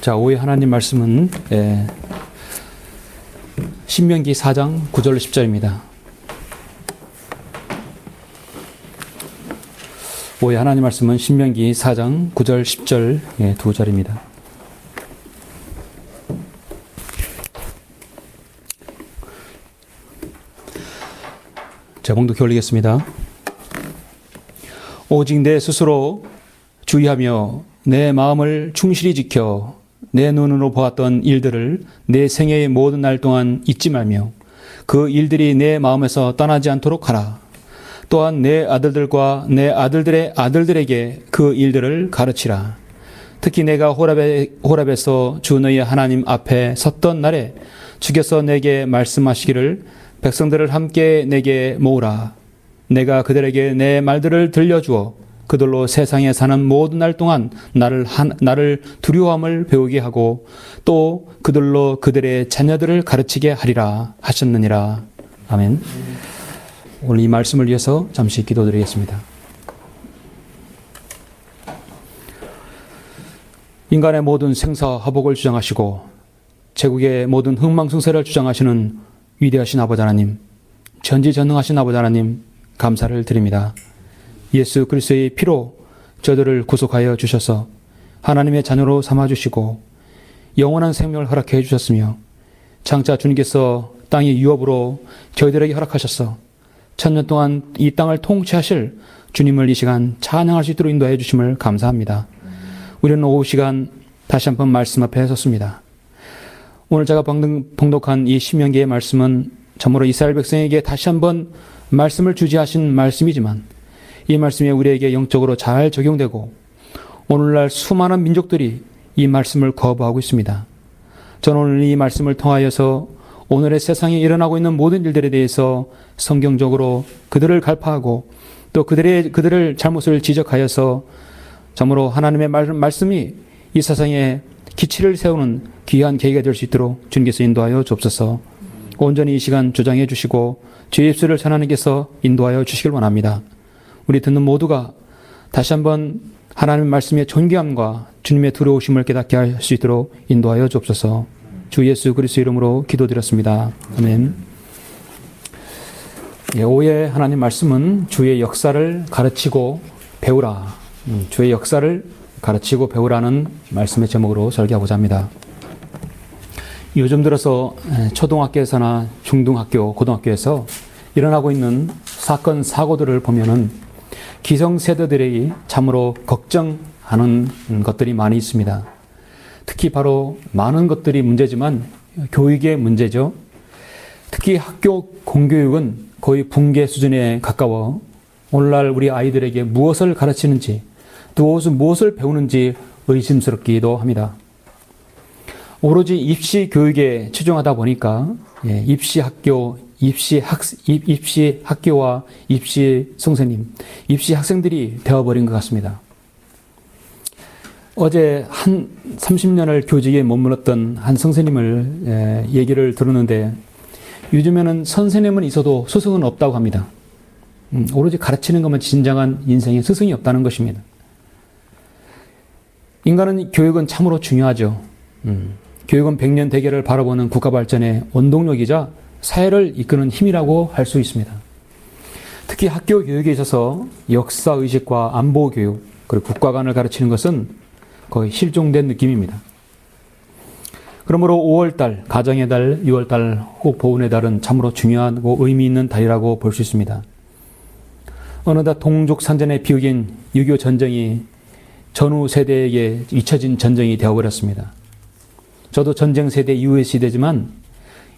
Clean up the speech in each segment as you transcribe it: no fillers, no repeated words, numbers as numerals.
자, 오후에 하나님 말씀은 신명기 4장 9절 10절입니다. 오후에 하나님 말씀은 신명기 4장 9절 10절 두 절입니다. 자, 봉독해 올리겠습니다. 오직 내 스스로 주의하며 내 마음을 충실히 지켜 내 눈으로 보았던 일들을 내 생애의 모든 날 동안 잊지 말며 그 일들이 내 마음에서 떠나지 않도록 하라. 또한 내 아들들과 내 아들들의 아들들에게 그 일들을 가르치라. 특히 내가 호랍에서 주 너희 하나님 앞에 섰던 날에 주께서 내게 말씀하시기를 백성들을 함께 내게 모으라. 내가 그들에게 내 말들을 들려주어 그들로 세상에 사는 모든 날 동안 나를 두려움을 배우게 하고 또 그들로 그들의 자녀들을 가르치게 하리라 하셨느니라. 아멘. 오늘 이 말씀을 위해서 잠시 기도드리겠습니다. 인간의 모든 생사화복을 주장하시고 제국의 모든 흥망성쇠를 주장하시는 위대하신 아버지 하나님, 전지전능하신 아버지 하나님, 감사를 드립니다. 예수 그리스도의 피로 저들을 구속하여 주셔서 하나님의 자녀로 삼아주시고 영원한 생명을 허락해 주셨으며 장차 주님께서 땅의 유업으로 저희들에게 허락하셔서 1000년 동안 이 땅을 통치하실 주님을 이 시간 찬양할 수 있도록 인도해 주심을 감사합니다. 우리는 오후 시간 다시 한번 말씀 앞에 섰습니다. 오늘 제가 봉독한 이 신명기의 말씀은 참으로 이스라엘 백성에게 다시 한번 말씀을 주지하신 말씀이지만 이 말씀이 우리에게 영적으로 잘 적용되고 오늘날 수많은 민족들이 이 말씀을 거부하고 있습니다. 저는 오늘 이 말씀을 통하여서 오늘의 세상에 일어나고 있는 모든 일들에 대해서 성경적으로 그들을 갈파하고 또 그들을 잘못을 지적하여서 참으로 하나님의 말씀이 이 세상에 기치를 세우는 귀한 계기가 될 수 있도록 주님께서 인도하여 주옵소서. 온전히 이 시간 주장해 주시고 주의 입술을 하나님께서 인도하여 주시길 원합니다. 우리 듣는 모두가 다시 한번 하나님의 말씀의 존귀함과 주님의 두려우심을 깨닫게 할 수 있도록 인도하여 주옵소서. 주 예수 그리스도 이름으로 기도드렸습니다. 아멘. 오후에 하나님 말씀은 주의 역사를 가르치고 배우라. 주의 역사를 가르치고 배우라는 말씀의 제목으로 설교하고자 합니다. 요즘 들어서 초등학교에서나 중등학교, 고등학교에서 일어나고 있는 사건, 사고들을 보면은 기성세대들이 참으로 걱정하는 것들이 많이 있습니다. 특히 바로 많은 것들이 문제지만 교육의 문제죠. 특히 학교 공교육은 거의 붕괴 수준에 가까워 오늘날 우리 아이들에게 무엇을 가르치는지 또 무엇을 배우는지 의심스럽기도 합니다. 오로지 입시 교육에 치중하다 보니까 입시 학교와 입시 선생님, 입시 학생들이 되어버린 것 같습니다. 어제 한 30년을 교직에 머물렀던 한 선생님을 얘기를 들었는데 요즘에는 선생님은 있어도 스승은 없다고 합니다. 오로지 가르치는 것만 진정한 인생에 스승이 없다는 것입니다. 인간은 교육은 참으로 중요하죠. 교육은 100년 대계를 바라보는 국가 발전의 원동력이자 사회를 이끄는 힘이라고 할 수 있습니다. 특히 학교 교육에 있어서 역사의식과 안보교육 그리고 국가관을 가르치는 것은 거의 실종된 느낌입니다. 그러므로 5월달, 가정의 달, 6월달, 혹 보훈의 달은 참으로 중요하고 의미 있는 달이라고 볼 수 있습니다. 어느덧 동족산전의 비극인 6.25 전쟁이 전후 세대에게 잊혀진 전쟁이 되어버렸습니다. 저도 전쟁 세대 이후의 세대지만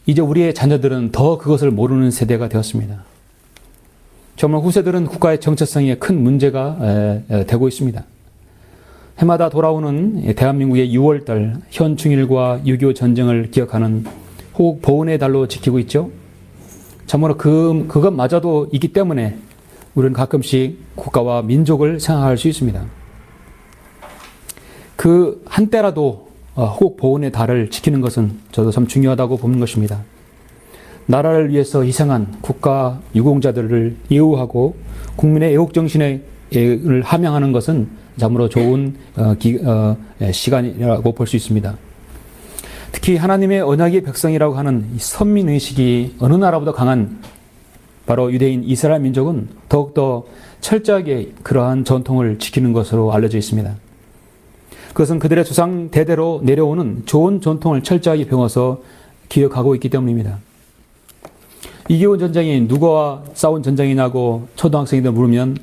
이제 우리의 자녀들은 더 그것을 모르는 세대가 되었습니다. 정말 후세들은 국가의 정체성에 큰 문제가 되고 있습니다. 해마다 돌아오는 대한민국의 6월달 현충일과 6.25 전쟁을 기억하는 혹 보훈의 달로 지키고 있죠. 참으로 그것마저도 있기 때문에 우리는 가끔씩 국가와 민족을 생각할 수 있습니다. 그 한때라도 혹 보훈의 달을 지키는 것은 저도 참 중요하다고 보는 것입니다. 나라를 위해서 희생한 국가 유공자들을 예우하고 국민의 애국정신에 함양하는 것은 참으로 좋은 시간이라고 볼 수 있습니다. 특히 하나님의 언약의 백성이라고 하는 이 선민의식이 어느 나라보다 강한 바로 유대인 이스라엘 민족은 더욱더 철저하게 그러한 전통을 지키는 것으로 알려져 있습니다. 그것은 그들의 조상 대대로 내려오는 좋은 전통을 철저하게 배워서 기억하고 있기 때문입니다. 2.25 전쟁이 누구와 싸운 전쟁이냐고 초등학생들 물으면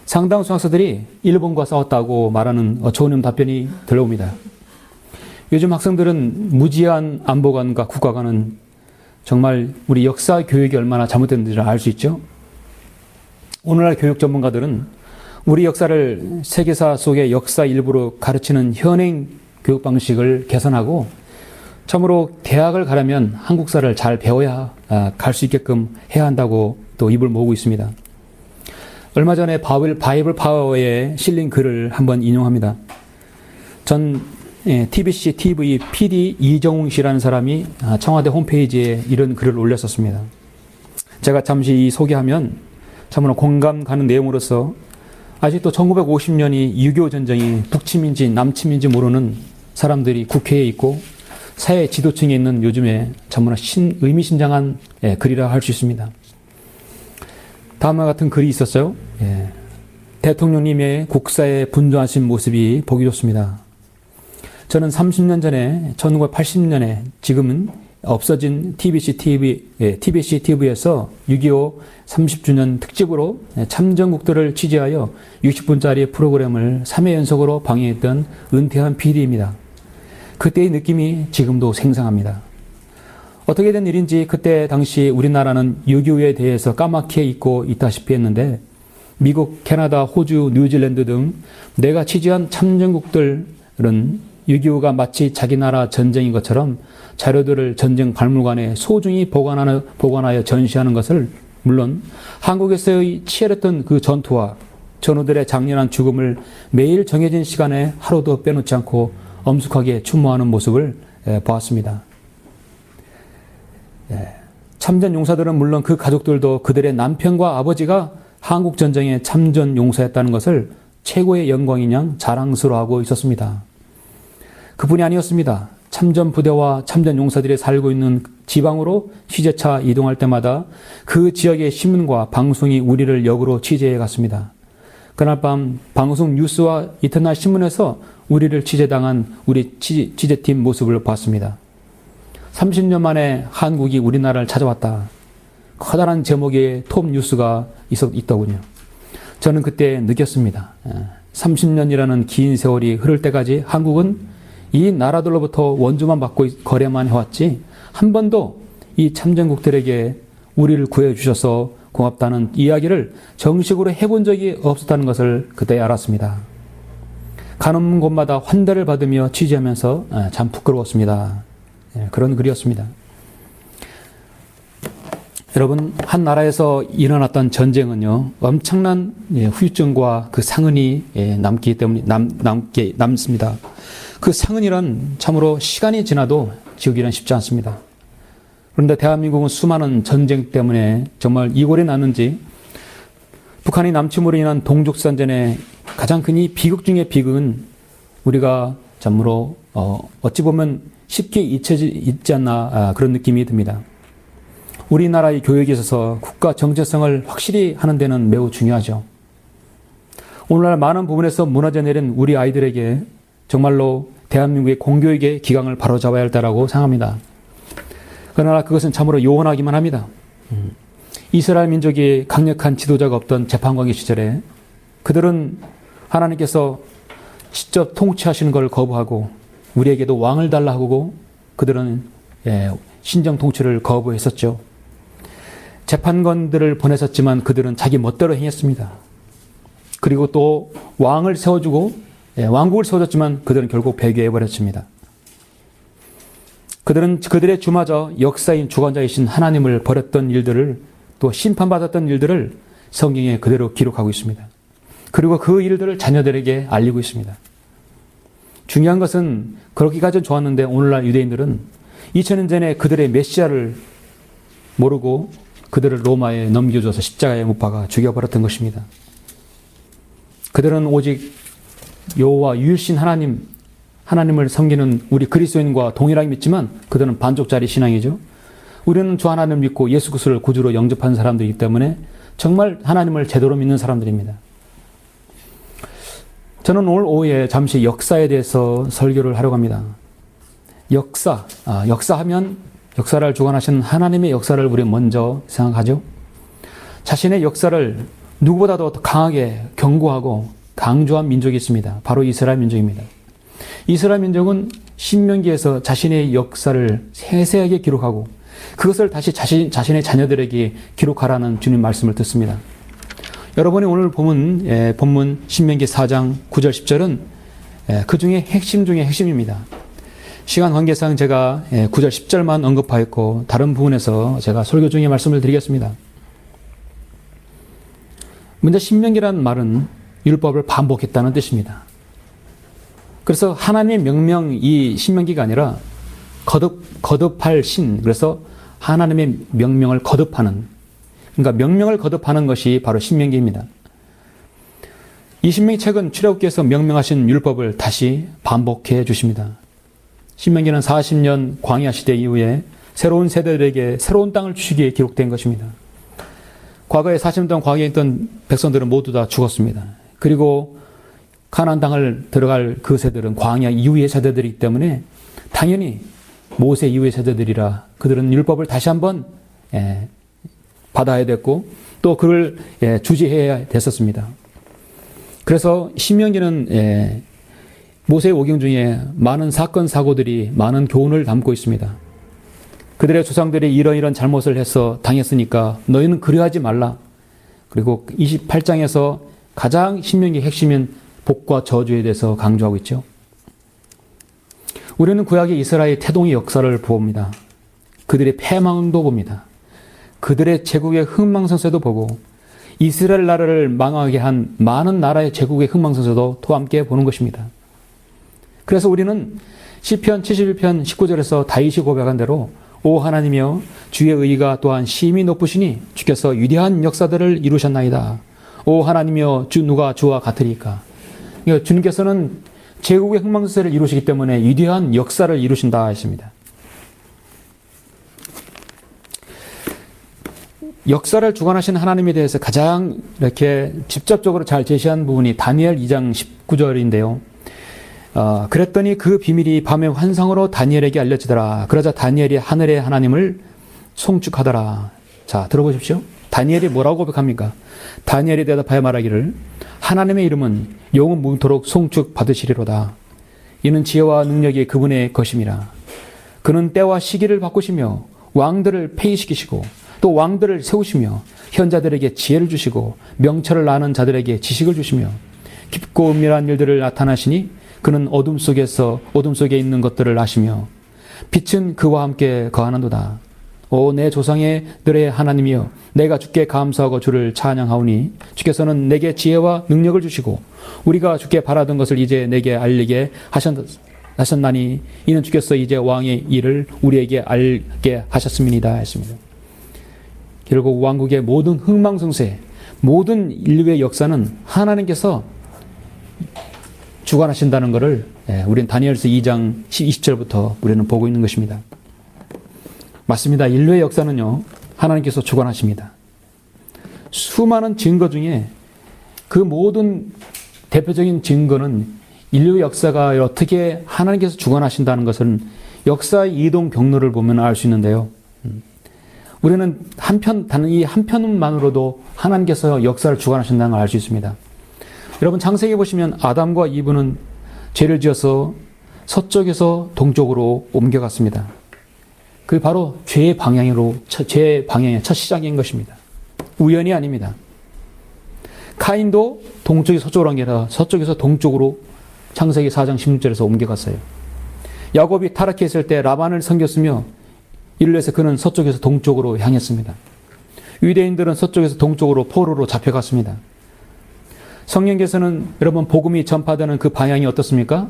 상당수 학생들이 일본과 싸웠다고 말하는 어처구니없는 답변이 들려옵니다. 요즘 학생들은 무지한 안보관과 국가관은 정말 우리 역사 교육이 얼마나 잘못됐는지를 알 수 있죠. 오늘날 교육 전문가들은 우리 역사를 세계사 속의 역사 일부로 가르치는 현행 교육 방식을 개선하고 참으로 대학을 가려면 한국사를 잘 배워야 갈 수 있게끔 해야 한다고 또 입을 모으고 있습니다. 얼마 전에 바이블 파워에 실린 글을 한번 인용합니다. 전 TBC TV PD 이정웅 씨라는 사람이 청와대 홈페이지에 이런 글을 올렸었습니다. 제가 잠시 소개하면 참으로 공감 가는 내용으로서 아직도 1950년이 6.25 전쟁이 북침인지 남침인지 모르는 사람들이 국회에 있고 사회 지도층에 있는 요즘에 참으로 의미심장한 글이라 할 수 있습니다. 다음과 같은 글이 있었어요. 대통령님의 국사에 분주하신 모습이 보기 좋습니다. 저는 30년 전에 1980년에 지금은 없어진 TBC TV에서 6.25 30주년 특집으로 참전국들을 취재하여 60분짜리 프로그램을 3회 연속으로 방영했던 은퇴한 PD입니다. 그때의 느낌이 지금도 생생합니다. 어떻게 된 일인지 그때 당시 우리나라는 6.25에 대해서 까맣게 잊고 있다시피 했는데 미국, 캐나다, 호주, 뉴질랜드 등 내가 취재한 참전국들은 6.25가 마치 자기 나라 전쟁인 것처럼 자료들을 전쟁 박물관에 소중히 보관하여 전시하는 것을 물론 한국에서의 치열했던 그 전투와 전우들의 장렬한 죽음을 매일 정해진 시간에 하루도 빼놓지 않고 엄숙하게 추모하는 모습을 보았습니다. 참전 용사들은 물론 그 가족들도 그들의 남편과 아버지가 한국 전쟁에 참전 용사였다는 것을 최고의 영광인 양 자랑스러워하고 있었습니다. 그뿐이 아니었습니다. 참전 부대와 참전 용사들이 살고 있는 지방으로 취재차 이동할 때마다 그 지역의 신문과 방송이 우리를 역으로 취재해 갔습니다. 그날 밤 방송 뉴스와 이튿날 신문에서 우리를 취재당한 우리 취재팀 모습을 봤습니다. 30년 만에 한국이 우리나라를 찾아왔다. 커다란 제목의 톱 뉴스가 있더군요. 저는 그때 느꼈습니다. 30년이라는 긴 세월이 흐를 때까지 한국은 이 나라들로부터 원조만 받고 거래만 해왔지 한 번도 이 참전국들에게 우리를 구해주셔서 고맙다는 이야기를 정식으로 해본 적이 없었다는 것을 그때 알았습니다. 가는 곳마다 환대를 받으며 취재하면서 참 부끄러웠습니다. 그런 글이었습니다. 여러분, 한 나라에서 일어났던 전쟁은요, 엄청난 후유증과 그 상흔이 남기 때문에 남습니다. 그 상흔이란 참으로 시간이 지나도 지우기는 쉽지 않습니다. 그런데 대한민국은 수많은 전쟁 때문에 정말 이골이 났는지 북한의 남침으로 인한 동족산전의 가장 큰 이 비극 중의 비극은 우리가 참으로 어찌 보면 쉽게 잊지 않나 그런 느낌이 듭니다. 우리나라의 교육에 있어서 국가 정체성을 확실히 하는 데는 매우 중요하죠. 오늘날 많은 부분에서 무너져 내린 우리 아이들에게 정말로 대한민국의 공교육의 기강을 바로잡아야 할 때라고 생각합니다. 그러나 그것은 참으로 요원하기만 합니다. 이스라엘 민족이 강력한 지도자가 없던 재판관계 시절에 그들은 하나님께서 직접 통치하시는 걸 거부하고 우리에게도 왕을 달라 하고 그들은 신정 통치를 거부했었죠. 재판관들을 보냈었지만 그들은 자기 멋대로 행했습니다. 그리고 또 왕을 세워주고 왕국을 세워줬지만 그들은 결국 배교해버렸습니다. 그들은 그들의 주마저 역사인 주관자이신 하나님을 버렸던 일들을 또 심판받았던 일들을 성경에 그대로 기록하고 있습니다. 그리고 그 일들을 자녀들에게 알리고 있습니다. 중요한 것은 그렇게까지는 좋았는데 오늘날 유대인들은 2000년 전에 그들의 메시아를 모르고 그들을 로마에 넘겨줘서 십자가에 못 박아 죽여버렸던 것입니다. 그들은 오직 여호와 유일신 하나님을 섬기는 우리 그리스도인과 동일하게 믿지만 그들은 반쪽짜리 신앙이죠. 우리는 주 하나님을 믿고 예수 그리스도를 구주로 영접한 사람들이기 때문에 정말 하나님을 제대로 믿는 사람들입니다. 저는 오늘 오후에 잠시 역사에 대해서 설교를 하려고 합니다. 역사하면 역사를 주관하시는 하나님의 역사를 우리 먼저 생각하죠. 자신의 역사를 누구보다도 더 강하게 경고하고 강조한 민족이 있습니다. 바로 이스라엘 민족입니다. 이스라엘 민족은 신명기에서 자신의 역사를 세세하게 기록하고 그것을 다시 자신의 자녀들에게 기록하라는 주님 말씀을 듣습니다. 여러분이 오늘 본문 신명기 4장 9절 10절은 그 중에 핵심 중에 핵심입니다. 시간 관계상 제가 9절 10절만 언급하였고 다른 부분에서 제가 설교 중에 말씀을 드리겠습니다. 먼저 신명기라는 말은 율법을 반복했다는 뜻입니다. 그래서 하나님의 명령이 신명기가 아니라 거듭할 신, 그래서 하나님의 명령을 거듭하는, 그러니까 명령을 거듭하는 것이 바로 신명기입니다. 이 신명기 책은 출애굽기에서 명명하신 율법을 다시 반복해 주십니다. 신명기는 40년 광야 시대 이후에 새로운 세대들에게 새로운 땅을 주시기에 기록된 것입니다. 과거에 40년 동안 광야에 있던 백성들은 모두 다 죽었습니다. 그리고 가나안 땅을 들어갈 그 세대들은 광야 이후의 세대들이기 때문에 당연히 모세 이후의 세대들이라 그들은 율법을 다시 한번 받아야 됐고 또 그걸 주지해야 됐었습니다. 그래서 신명기는 모세의 오경 중에 많은 사건 사고들이 많은 교훈을 담고 있습니다. 그들의 조상들이 이런 잘못을 해서 당했으니까 너희는 그리하지 말라. 그리고 28장에서 가장 신명기 핵심인 복과 저주에 대해서 강조하고 있죠. 우리는 구약의 이스라엘 태동의 역사를 봅니다. 그들의 패망도 봅니다. 그들의 제국의 흥망성쇠도 보고 이스라엘 나라를 망하게 한 많은 나라의 제국의 흥망성쇠도 또 함께 보는 것입니다. 그래서 우리는 시편 71편 19절에서 다윗이 고백한 대로 오 하나님이여 주의 의가 또한 심히 높으시니 주께서 위대한 역사들을 이루셨나이다. 오 하나님이여 누가 주와 같으리까. 그러니까 주님께서는 제국의 흥망성쇠를 이루시기 때문에 위대한 역사를 이루신다 했습니다. 역사를 주관하시는 하나님에 대해서 가장 이렇게 직접적으로 잘 제시한 부분이 다니엘 2장 19절인데요. 그랬더니 그 비밀이 밤의 환상으로 다니엘에게 알려지더라. 그러자 다니엘이 하늘의 하나님을 송축하더라. 자, 들어보십시오. 다니엘이 뭐라고 고백합니까? 다니엘이 대답하여 말하기를 하나님의 이름은 영원 무토록 송축 받으시리로다. 이는 지혜와 능력이 그분의 것임이라. 그는 때와 시기를 바꾸시며 왕들을 폐위시키시고 또 왕들을 세우시며 현자들에게 지혜를 주시고 명철을 아는 자들에게 지식을 주시며 깊고 은밀한 일들을 나타나시니 그는 어둠 속에 있는 것들을 아시며 빛은 그와 함께 거하는도다. 오 내 조상들의 하나님이여 내가 주께 감사하고 주를 찬양하오니 주께서는 내게 지혜와 능력을 주시고 우리가 주께 바라던 것을 이제 내게 알리게 하셨나니 이는 주께서 이제 왕의 일을 우리에게 알게 하셨음이니이다 했습니다. 결국 왕국의 모든 흥망성쇠, 모든 인류의 역사는 하나님께서 주관하신다는 것을 우리는 다니엘서 2장 20절부터 우리는 보고 있는 것입니다. 맞습니다. 인류의 역사는요, 하나님께서 주관하십니다. 수많은 증거 중에 그 모든 대표적인 증거는 인류 역사가 어떻게 하나님께서 주관하신다는 것은 역사의 이동 경로를 보면 알 수 있는데요. 우리는 이 한편만으로도 하나님께서 역사를 주관하신다는 걸 알 수 있습니다. 여러분 창세기 보시면 아담과 이브는 죄를 지어서 서쪽에서 동쪽으로 옮겨갔습니다. 그게 바로 죄의 방향의 첫 시작인 것입니다. 우연이 아닙니다. 카인도 동쪽에서 서쪽으로 한 게 아니라 서쪽에서 동쪽으로 창세기 4장 16절에서 옮겨갔어요. 야곱이 타락했을 때 라반을 섬겼으며 이를 위해서 그는 서쪽에서 동쪽으로 향했습니다. 유대인들은 서쪽에서 동쪽으로 포로로 잡혀갔습니다. 성령께서는 여러분 복음이 전파되는 그 방향이 어떻습니까?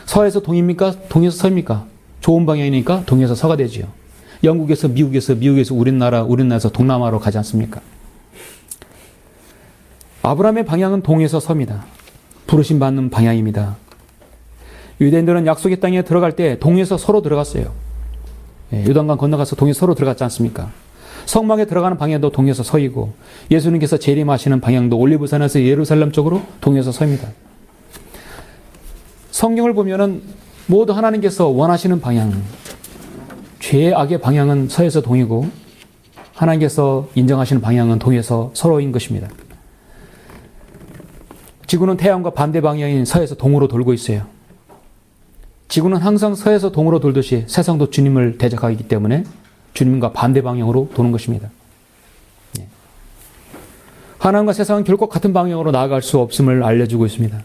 서에서 동입니까? 동에서 서입니까? 좋은 방향이니까 동에서 서가 되지요. 영국에서 미국에서 우리나라에서 동남아로 가지 않습니까? 아브라함의 방향은 동에서 서입니다. 부르심 받는 방향입니다. 유대인들은 약속의 땅에 들어갈 때 동에서 서로 들어갔어요. 요단강 건너가서 동에서 서로 들어갔지 않습니까? 성막에 들어가는 방향도 동에서 서이고 예수님께서 재림하시는 방향도 올리브산에서 예루살렘 쪽으로 동에서 서입니다. 성경을 보면은 모두 하나님께서 원하시는 방향, 죄의 악의 방향은 서에서 동이고 하나님께서 인정하시는 방향은 동에서 서로인 것입니다. 지구는 태양과 반대 방향인 서에서 동으로 돌고 있어요. 지구는 항상 서에서 동으로 돌듯이 세상도 주님을 대적하기 때문에 주님과 반대 방향으로 도는 것입니다. 하나님과 세상은 결코 같은 방향으로 나아갈 수 없음을 알려주고 있습니다.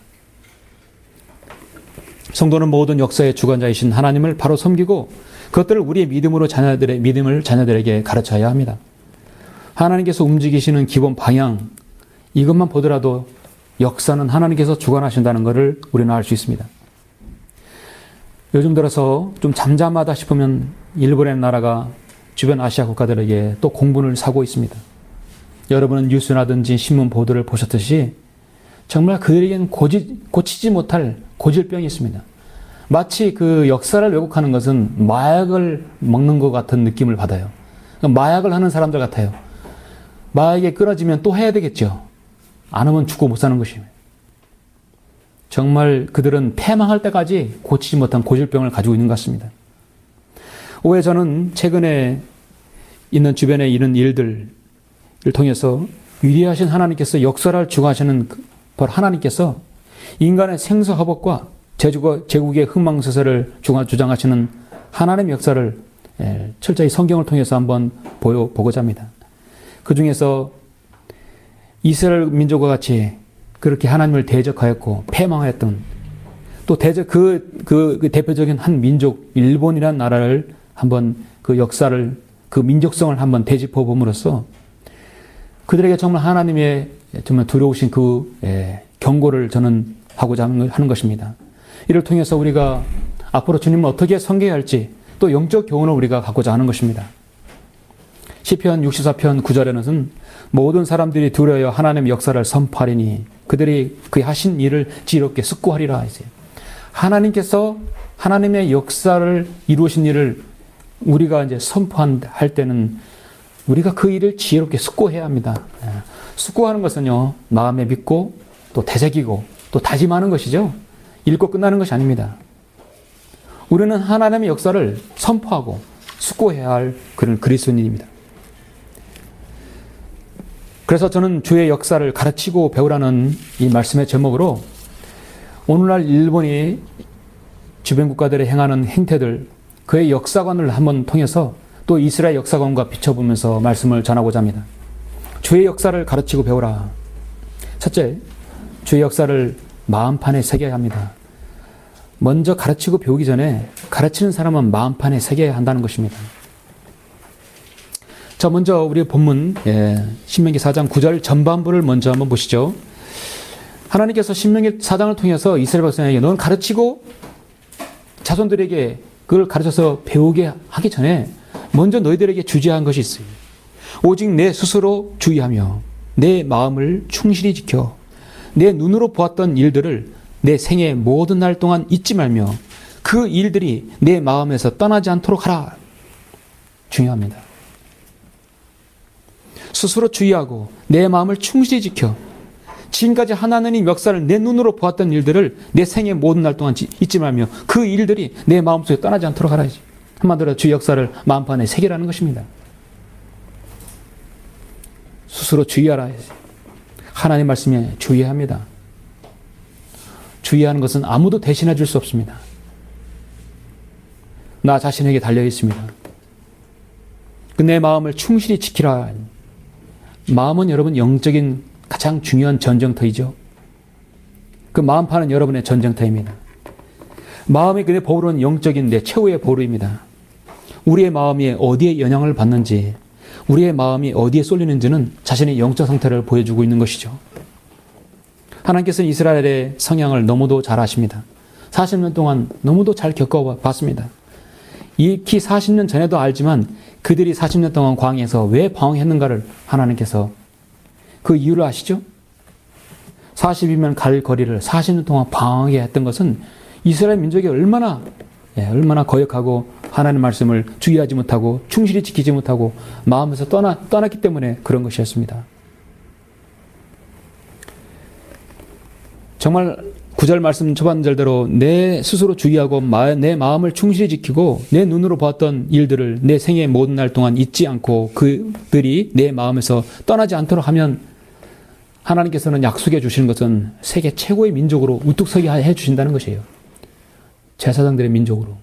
성도는 모든 역사의 주관자이신 하나님을 바로 섬기고 그것들을 우리의 믿음을 자녀들에게 가르쳐야 합니다. 하나님께서 움직이시는 기본 방향, 이것만 보더라도 역사는 하나님께서 주관하신다는 것을 우리는 알 수 있습니다. 요즘 들어서 좀 잠잠하다 싶으면 일본의 나라가 주변 아시아 국가들에게 또 공분을 사고 있습니다. 여러분은 뉴스라든지 신문 보도를 보셨듯이 정말 그들에겐 고치지 못할 고질병이 있습니다. 마치 그 역사를 왜곡하는 것은 마약을 먹는 것 같은 느낌을 받아요. 마약을 하는 사람들 같아요. 마약에 끊어지면 또 해야 되겠죠. 안 하면 죽고 못 사는 것입니다. 정말 그들은 패망할 때까지 고치지 못한 고질병을 가지고 있는 것 같습니다. 오해 저는 최근에 있는 주변에 이런 일들을 통해서 위대하신 하나님께서 역사를 주관하시는 바로 하나님께서 인간의 생사화복과 제국의 흥망성쇠를 주장하시는 하나님의 역사를 철저히 성경을 통해서 한번 보고자 합니다. 그 중에서 이스라엘 민족과 같이 그렇게 하나님을 대적하였고 패망하였던 또 그 대표적인 한 민족 일본이라는 나라를 한번 그 역사를 그 민족성을 한번 되짚어 봄으로써 그들에게 정말 하나님의 정말 두려우신 그 경고를 저는 하고자 하는 것입니다. 이를 통해서 우리가 앞으로 주님을 어떻게 섬겨야 할지 또 영적 교훈을 우리가 갖고자 하는 것입니다. 시편 64편 9절에는 모든 사람들이 두려워 하나님의 역사를 선포하리니 그들이 그 하신 일을 지혜롭게 숙고하리라 했어요. 하나님께서 하나님의 역사를 이루신 일을 우리가 이제 선포할 때는 우리가 그 일을 지혜롭게 숙고해야 합니다. 숙고하는 것은요, 마음에 믿고 또 되새기고 또 다짐하는 것이죠. 읽고 끝나는 것이 아닙니다. 우리는 하나님의 역사를 선포하고 숙고해야 할 그런 그리스도인입니다. 그래서 저는 주의 역사를 가르치고 배우라는 이 말씀의 제목으로 오늘날 일본이 주변 국가들이 행하는 행태들, 그의 역사관을 한번 통해서 또 이스라엘 역사관과 비춰보면서 말씀을 전하고자 합니다. 주의 역사를 가르치고 배우라. 첫째, 주의 역사를 마음판에 새겨야 합니다. 먼저 가르치고 배우기 전에 가르치는 사람은 마음판에 새겨야 한다는 것입니다. 자, 먼저 우리 본문 신명기 4장 9절 전반부를 먼저 한번 보시죠. 하나님께서 신명기 4장을 통해서 이스라엘 백성에게 너는 가르치고 자손들에게 그걸 가르쳐서 배우게 하기 전에 먼저 너희들에게 주제한 것이 있어요. 오직 내 스스로 주의하며 내 마음을 충실히 지켜 내 눈으로 보았던 일들을 내 생애 모든 날 동안 잊지 말며 그 일들이 내 마음에서 떠나지 않도록 하라. 중요합니다. 스스로 주의하고 내 마음을 충실히 지켜 지금까지 하나님의 역사를 내 눈으로 보았던 일들을 내 생애 모든 날 동안 잊지 말며 그 일들이 내 마음속에 떠나지 않도록 하라지. 한마디로 주의 역사를 마음판에 새기라는 것입니다. 스스로 주의하라. 하나님 말씀에 주의합니다. 주의하는 것은 아무도 대신해 줄 수 없습니다. 나 자신에게 달려 있습니다. 내 마음을 충실히 지키라. 마음은 여러분 영적인 가장 중요한 전쟁터이죠. 그 마음판은 여러분의 전쟁터입니다. 마음이 그의 보루는 영적인 내 최후의 보루입니다. 우리의 마음이 어디에 영향을 받는지, 우리의 마음이 어디에 쏠리는지는 자신의 영적 상태를 보여주고 있는 것이죠. 하나님께서는 이스라엘의 성향을 너무도 잘 아십니다. 40년 동안 너무도 잘 겪어봤습니다. 익히 40년 전에도 알지만 그들이 40년 동안 광야에서 왜 방황했는가를 하나님께서 그 이유를 아시죠? 40이면 갈 거리를 40년 동안 방황하게 했던 것은 이스라엘 민족이 얼마나 거역하고 하나님의 말씀을 주의하지 못하고 충실히 지키지 못하고 마음에서 떠났기 때문에 그런 것이었습니다. 정말 9절 말씀 초반절대로 내 스스로 주의하고 내 마음을 충실히 지키고 내 눈으로 보았던 일들을 내 생의 모든 날 동안 잊지 않고 그들이 내 마음에서 떠나지 않도록 하면 하나님께서는 약속해 주시는 것은 세계 최고의 민족으로 우뚝 서게 해 주신다는 것이에요. 제사장들의 민족으로.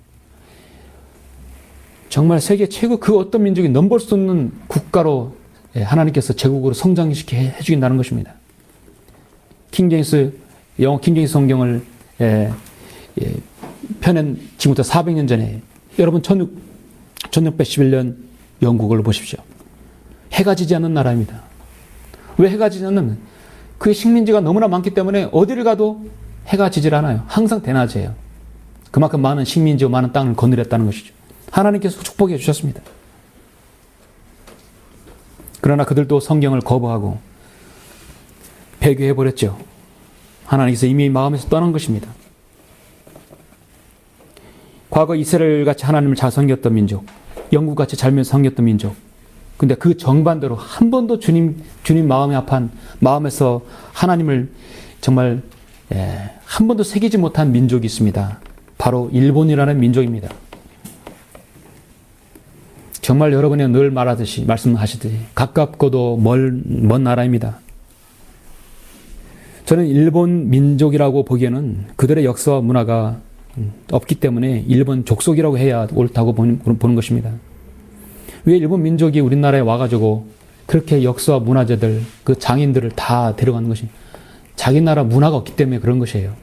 정말 세계 최고 그 어떤 민족이 넘볼 수 없는 국가로 하나님께서 제국으로 성장시켜 해 주신다는 것입니다. 영어 킹제임스 성경을 펴낸 지금부터 400년 전에 여러분 1611년 영국을 보십시오. 해가 지지 않는 나라입니다. 왜 해가 지지 않는? 그 식민지가 너무나 많기 때문에 어디를 가도 해가 지질 않아요. 항상 대낮이에요. 그만큼 많은 식민지와 많은 땅을 거느렸다는 것이죠. 하나님께서 축복해 주셨습니다. 그러나 그들도 성경을 거부하고 배교해버렸죠. 하나님께서 이미 마음에서 떠난 것입니다. 과거 이스라엘같이 하나님을 잘 섬겼던 민족, 영국같이 잘 섬겼던 민족, 근데 그 정반대로 한 번도 주님 마음에서 하나님을 정말 한 번도 새기지 못한 민족이 있습니다. 바로 일본이라는 민족입니다. 정말 여러분이 늘 말씀하시듯이 가깝고도 먼 나라입니다. 저는 일본 민족이라고 보기에는 그들의 역사와 문화가 없기 때문에 일본 족속이라고 해야 옳다고 보는 것입니다. 왜 일본 민족이 우리나라에 와가지고 그렇게 역사와 문화재들, 그 장인들을 다 데려가는 것이 자기 나라 문화가 없기 때문에 그런 것이에요.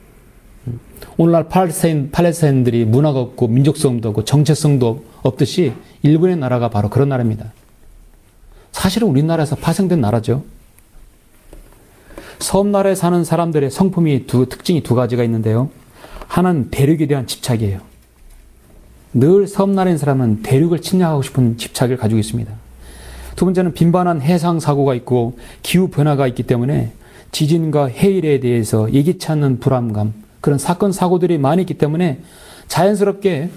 오늘날 팔레스타인들이 문화가 없고 민족성도 없고 정체성도 없듯이 일본의 나라가 바로 그런 나라입니다. 사실은 우리나라에서 파생된 나라죠. 섬나라에 사는 사람들의 특징이 두 가지가 있는데요. 하나는 대륙에 대한 집착이에요. 늘 섬나라인 사람은 대륙을 침략하고 싶은 집착을 가지고 있습니다. 두 번째는 빈번한 해상 사고가 있고 기후 변화가 있기 때문에 지진과 해일에 대해서 예기치 않는 불안감, 그런 사건 사고들이 많이 있기 때문에 자연스럽게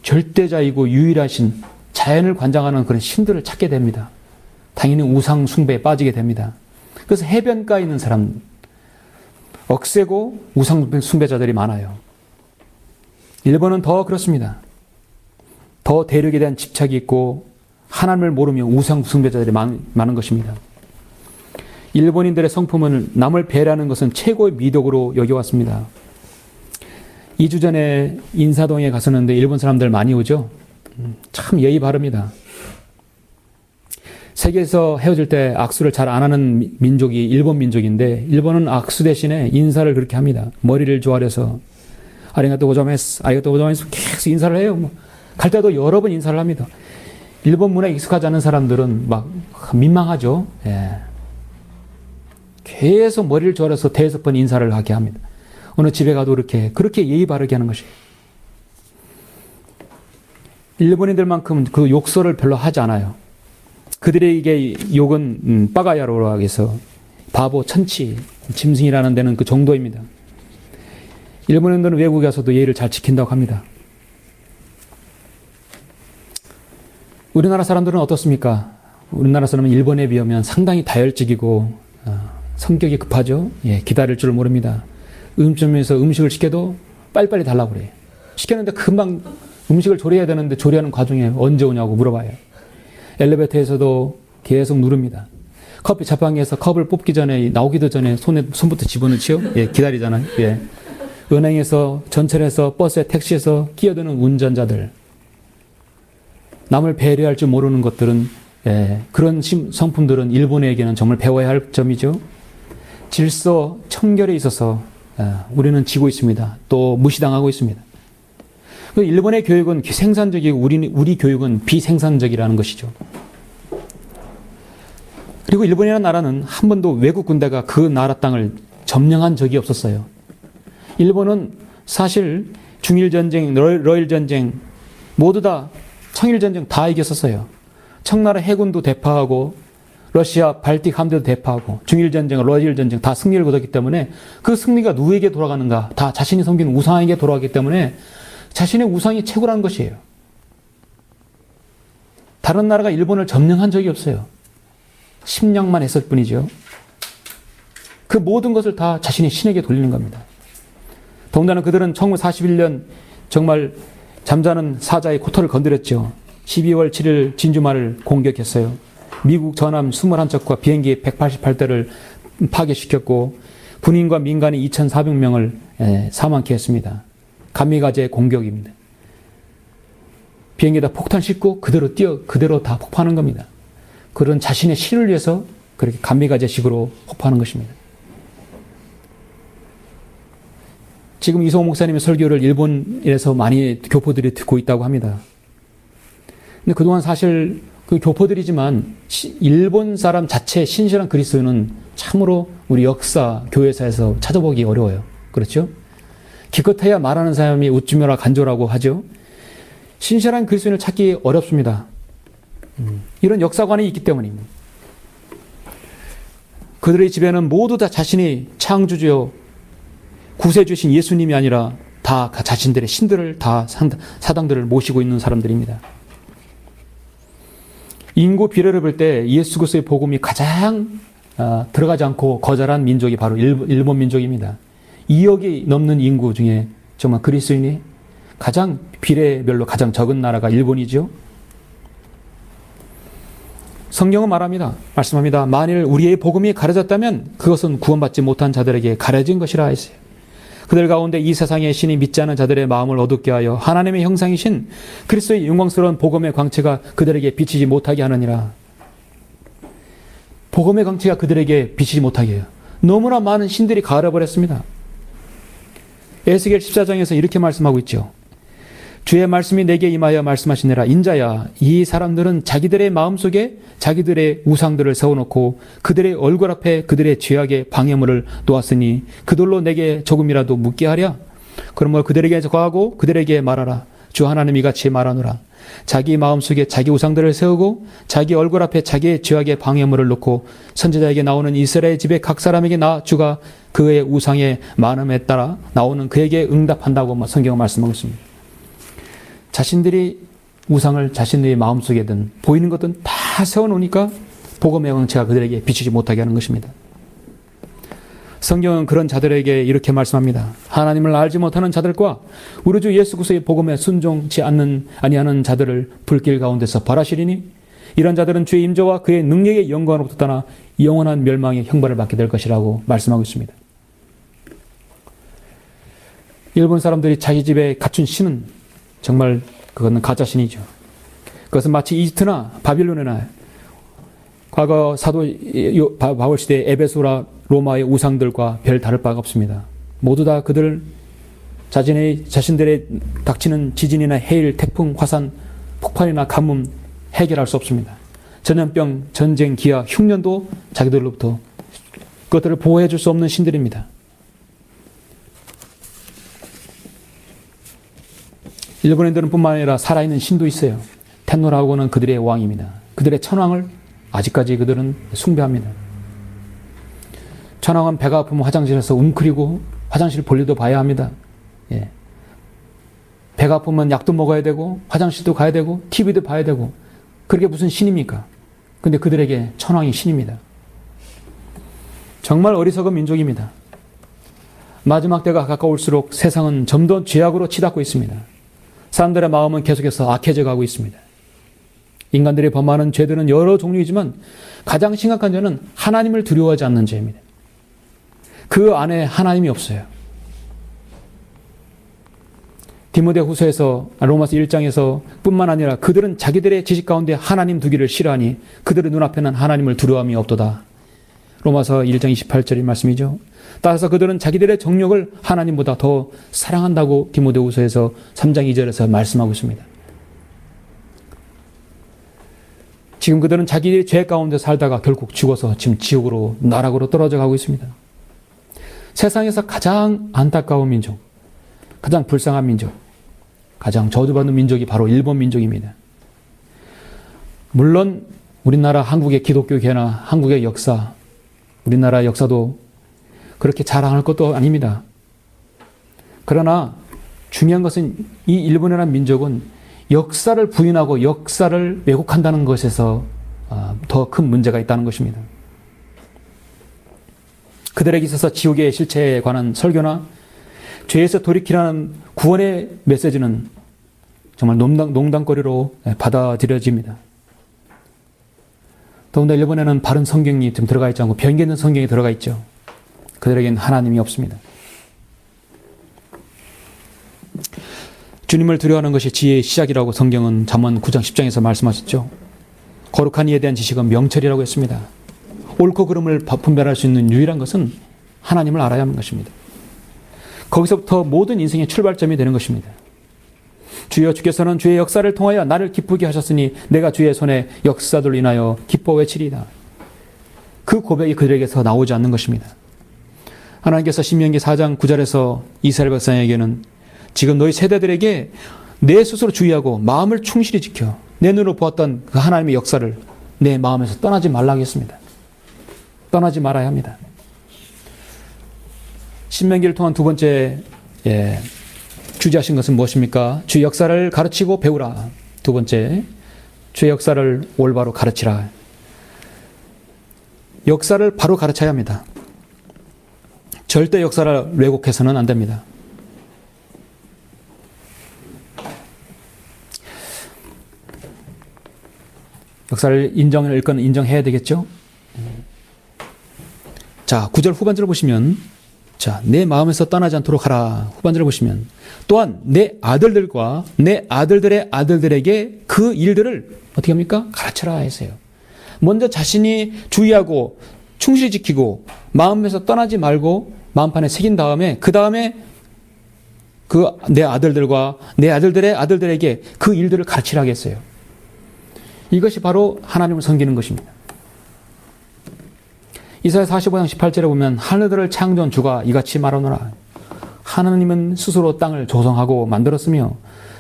절대자이고 유일하신 자연을 관장하는 그런 신들을 찾게 됩니다. 당연히 우상 숭배에 빠지게 됩니다. 그래서 해변가에 있는 사람, 억세고 우상 숭배자들이 많아요. 일본은 더 그렇습니다. 더 대륙에 대한 집착이 있고 하나님을 모르며 우상 숭배자들이 많은 것입니다. 일본인들의 성품은 남을 배려하는 것은 최고의 미덕으로 여겨왔습니다. 2주 전에 인사동에 갔었는데 일본 사람들 많이 오죠? 참 예의 바릅니다. 세계에서 헤어질 때 악수를 잘 안 하는 민족이 일본 민족인데 일본은 악수 대신에 인사를 그렇게 합니다. 머리를 조아려서 아리가또 고자마스, 아리가또 고자마스 계속 인사를 해요. 갈 때도 여러 번 인사를 합니다. 일본 문화에 익숙하지 않은 사람들은 막 민망하죠. 계속 머리를 조아려서 대여섯 번 인사를 하게 합니다. 어느 집에 가도 그렇게 예의 바르게 하는 것이에요. 일본인들만큼 그 욕설을 별로 하지 않아요. 그들에게 욕은 빠가야로라고 해서 바보, 천치, 짐승이라는 데는 그 정도입니다. 일본인들은 외국에 가서도 예의를 잘 지킨다고 합니다. 우리나라 사람들은 어떻습니까? 우리나라 사람은 일본에 비하면 상당히 다혈적이고 성격이 급하죠. 기다릴 줄 모릅니다. 음식점에서 음식을 시켜도 빨리빨리 달라고 그래요. 시켰는데 금방 음식을 조리해야 되는데 조리하는 과정에 언제 오냐고 물어봐요. 엘리베이터에서도 계속 누릅니다. 커피 자판기에서 컵을 뽑기 전에 나오기도 전에 손부터 집어넣지요. 기다리잖아요. 은행에서, 전철에서, 버스에, 택시에서 끼어드는 운전자들. 남을 배려할 줄 모르는 것들은 그런 성품들은 일본에게는 정말 배워야 할 점이죠. 질서, 청결에 있어서 우리는 지고 있습니다. 또 무시당하고 있습니다. 일본의 교육은 생산적이고 우리 교육은 비생산적이라는 것이죠. 그리고 일본이라는 나라는 한 번도 외국 군대가 그 나라 땅을 점령한 적이 없었어요. 일본은 사실 중일전쟁, 러일전쟁 모두 다 청일전쟁 다 이겼었어요. 청나라 해군도 대파하고 러시아 발틱 함대도 대파하고 중일전쟁, 러일전쟁 다 승리를 거뒀기 때문에 그 승리가 누구에게 돌아가는가? 다 자신이 섬기는 우상에게 돌아가기 때문에 자신의 우상이 최고라는 것이에요. 다른 나라가 일본을 점령한 적이 없어요. 침략만 했을 뿐이죠. 그 모든 것을 다 자신의 신에게 돌리는 겁니다. 더군다나 그들은 1941년 정말 잠자는 사자의 코털을 건드렸죠. 12월 7일 진주만을 공격했어요. 미국 전함 21척과 비행기 188대를 파괴시켰고 군인과 민간인 2,400명을 사망케 했습니다. 감미가제 공격입니다. 비행기에다 폭탄 싣고 그대로 다 폭파하는 겁니다. 그런 자신의 신을 위해서 그렇게 감미가제식으로 폭파하는 것입니다. 지금 이성호 목사님의 설교를 일본에서 많이 교포들이 듣고 있다고 합니다. 근데 그동안 사실 그 교포들이지만 일본 사람 자체 신실한 그리스도인은 참으로 우리 역사, 교회사에서 찾아보기 어려워요. 그렇죠? 기껏해야 말하는 사람이 우쭈며라 간조라고 하죠. 신실한 그리스도인을 찾기 어렵습니다. 이런 역사관이 있기 때문입니다. 그들의 집에는 모두 다 자신이 창조주요 구세주신 예수님이 아니라 다 자신들의 신들을 다 사당들을 모시고 있는 사람들입니다. 인구 비례를 볼 때 예수 그리스도의 복음이 가장 들어가지 않고 거절한 민족이 바로 일본 민족입니다. 2억이 넘는 인구 중에 정말 그리스도인이 가장 비례별로 가장 적은 나라가 일본이죠. 성경은 말씀합니다. 만일 우리의 복음이 가려졌다면 그것은 구원받지 못한 자들에게 가려진 것이라 했어요. 그들 가운데 이 세상의 신이 믿지 않은 자들의 마음을 어둡게 하여 하나님의 형상이신 그리스도의 영광스러운 복음의 광채가 그들에게 비치지 못하게 하느니라. 복음의 광채가 그들에게 비치지 못하게 해요. 너무나 많은 신들이 가려버렸습니다. 에스겔 14장에서 이렇게 말씀하고 있죠. 주의 말씀이 내게 임하여 말씀하시니라. 인자야, 이 사람들은 자기들의 마음속에 자기들의 우상들을 세워놓고 그들의 얼굴 앞에 그들의 죄악의 방해물을 놓았으니 그들로 내게 조금이라도 묻게 하랴. 그러므로 그들에게 거하고 그들에게 말하라. 주 하나님이 같이 말하노라. 자기 마음속에 자기 우상들을 세우고 자기 얼굴 앞에 자기의 죄악의 방해물을 놓고 선지자에게 나오는 이스라엘 집의 각 사람에게 나 주가 그의 우상의 많음에 따라 나오는 그에게 응답한다고 성경은 말씀하고 있습니다. 자신들이 우상을 자신들의 마음속에든 보이는 것든 다 세워놓으니까 복음의 광채가 그들에게 비치지 못하게 하는 것입니다. 성경은 그런 자들에게 이렇게 말씀합니다. 하나님을 알지 못하는 자들과 우리 주 예수 그리스도의 복음에 순종치 아니하는 자들을 불길 가운데서 벌하시리니 이런 자들은 주의 임재와 그의 능력의 영광으로부터 떠나 영원한 멸망의 형벌을 받게 될 것이라고 말씀하고 있습니다. 일본 사람들이 자기 집에 갖춘 신은 정말 그것은 가짜신이죠. 그것은 마치 이집트나 바빌론이나 과거 사도 바울 시대의 에베소라 로마의 우상들과 별 다를 바가 없습니다. 모두 다 그들 자신들의 닥치는 지진이나 해일, 태풍, 화산, 폭발이나 가뭄 해결할 수 없습니다. 전염병, 전쟁, 기아, 흉년도 자기들로부터 그것들을 보호해 줄 수 없는 신들입니다. 일본인들은 뿐만 아니라 살아있는 신도 있어요. 텐노라고는 그들의 왕입니다. 그들의 천왕을 아직까지 그들은 숭배합니다. 천왕은 배가 아프면 화장실에서 웅크리고 화장실 볼일도 봐야 합니다. 예. 배가 아프면 약도 먹어야 되고 화장실도 가야 되고 TV도 봐야 되고 그게 무슨 신입니까? 근데 그들에게 천왕이 신입니다. 정말 어리석은 민족입니다. 마지막 때가 가까울수록 세상은 점 더 죄악으로 치닫고 있습니다. 사람들의 마음은 계속해서 악해져 가고 있습니다. 인간들이 범하는 죄들은 여러 종류이지만 가장 심각한 죄는 하나님을 두려워하지 않는 죄입니다. 그 안에 하나님이 없어요. 디모데후서에서 로마서 1장에서 뿐만 아니라 그들은 자기들의 지식 가운데 하나님 두기를 싫어하니 그들의 눈앞에는 하나님을 두려움이 없도다. 로마서 1장 28절의 말씀이죠. 따라서 그들은 자기들의 정욕을 하나님보다 더 사랑한다고 디모데후서에서 3장 2절에서 말씀하고 있습니다. 지금 그들은 자기의 죄 가운데 살다가 결국 죽어서 지금 지옥으로 나락으로 떨어져 가고 있습니다. 세상에서 가장 안타까운 민족, 가장 불쌍한 민족, 가장 저주받는 민족이 바로 일본 민족입니다. 물론 우리나라 한국의 기독교계나 한국의 역사, 우리나라 역사도 그렇게 자랑할 것도 아닙니다. 그러나 중요한 것은 이 일본이라는 민족은 역사를 부인하고 역사를 왜곡한다는 것에서 더 큰 문제가 있다는 것입니다. 그들에게 있어서 지옥의 실체에 관한 설교나 죄에서 돌이키라는 구원의 메시지는 정말 농담거리로 받아들여집니다. 더군다나 일본에는 바른 성경이 좀 들어가 있지 않고 변개 있는 성경이 들어가 있죠. 그들에게는 하나님이 없습니다. 주님을 두려워하는 것이 지혜의 시작이라고 성경은 잠언 9장 10장에서 말씀하셨죠. 거룩한 이에 대한 지식은 명철이라고 했습니다. 옳고 그름을 분별할 수 있는 유일한 것은 하나님을 알아야 하는 것입니다. 거기서부터 모든 인생의 출발점이 되는 것입니다. 주여 주께서는 주의 역사를 통하여 나를 기쁘게 하셨으니 내가 주의 손의 역사들로 인하여 기뻐 외치리이다. 그 고백이 그들에게서 나오지 않는 것입니다. 하나님께서 신명기 4장 9절에서 이스라엘 백성에게는 지금 너희 세대들에게 내 스스로 주의하고 마음을 충실히 지켜 내 눈으로 보았던 그 하나님의 역사를 내 마음에서 떠나지 말라고 했습니다. 떠나지 말아야 합니다. 신명기를 통한 두 번째 주제하신 것은 무엇입니까? 주 역사를 가르치고 배우라. 두 번째, 주 역사를 올바로 가르치라. 역사를 바로 가르쳐야 합니다. 절대 역사를 왜곡해서는 안 됩니다. 역사를 인정할 건 인정해야 되겠죠? 자, 9절 후반절을 보시면 자, 내 마음에서 떠나지 않도록 하라. 후반절을 보시면 또한 내 아들들과 내 아들들의 아들들에게 그 일들을 어떻게 합니까? 가르쳐라 했어요. 먼저 자신이 주의하고 충실히 지키고 마음에서 떠나지 말고 마음판에 새긴 다음에 그 다음에 그 내 아들들과 내 아들들의 아들들에게 그 일들을 가르치라 했어요. 이것이 바로 하나님을 섬기는 것입니다. 이사야 45장 18절에 보면 하늘들을 창조한 주가 이같이 말하노라. 하나님은 스스로 땅을 조성하고 만들었으며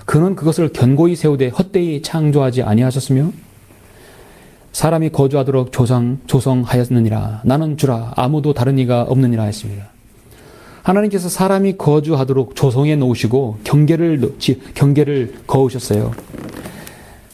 그는 그것을 견고히 세우되 헛되이 창조하지 아니하셨으며 사람이 거주하도록 조성하였느니라. 나는 주라 아무도 다른 이가 없느니라 했습니다. 하나님께서 사람이 거주하도록 조성해 놓으시고 경계를 그으셨어요.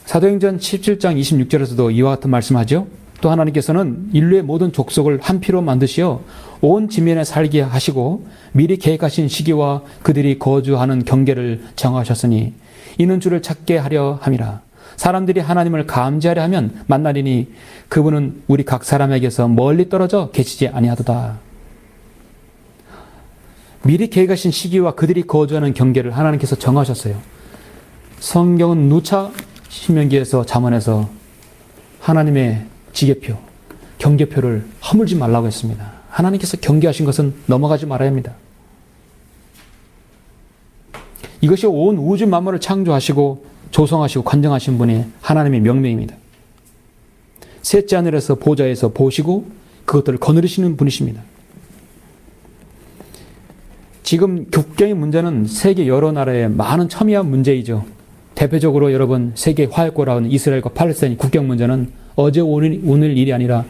사도행전 17장 26절에서도 이와 같은 말씀하죠. 또 하나님께서는 인류의 모든 족속을 한 피로 만드시어 온 지면에 살게 하시고 미리 계획하신 시기와 그들이 거주하는 경계를 정하셨으니 이는 주를 찾게 하려 함이라. 사람들이 하나님을 감지하려 하면 만나리니 그분은 우리 각 사람에게서 멀리 떨어져 계시지 아니하도다. 미리 계획하신 시기와 그들이 거주하는 경계를 하나님께서 정하셨어요. 성경은 누차 신명기에서 잠언에서 하나님의 지계표, 경계표를 허물지 말라고 했습니다. 하나님께서 경계하신 것은 넘어가지 말아야 합니다. 이것이 온 우주 만물을 창조하시고 조성하시고 관정하신 분이 하나님의 명령입니다. 셋째 하늘에서 보좌에서 보시고 그것들을 거느리시는 분이십니다. 지금 국경의 문제는 세계 여러 나라의 많은 첨예한 문제이죠. 대표적으로 여러분 세계 화약고라는 이스라엘과 팔레스타인 국경 문제는 어제 오늘 일이 아니라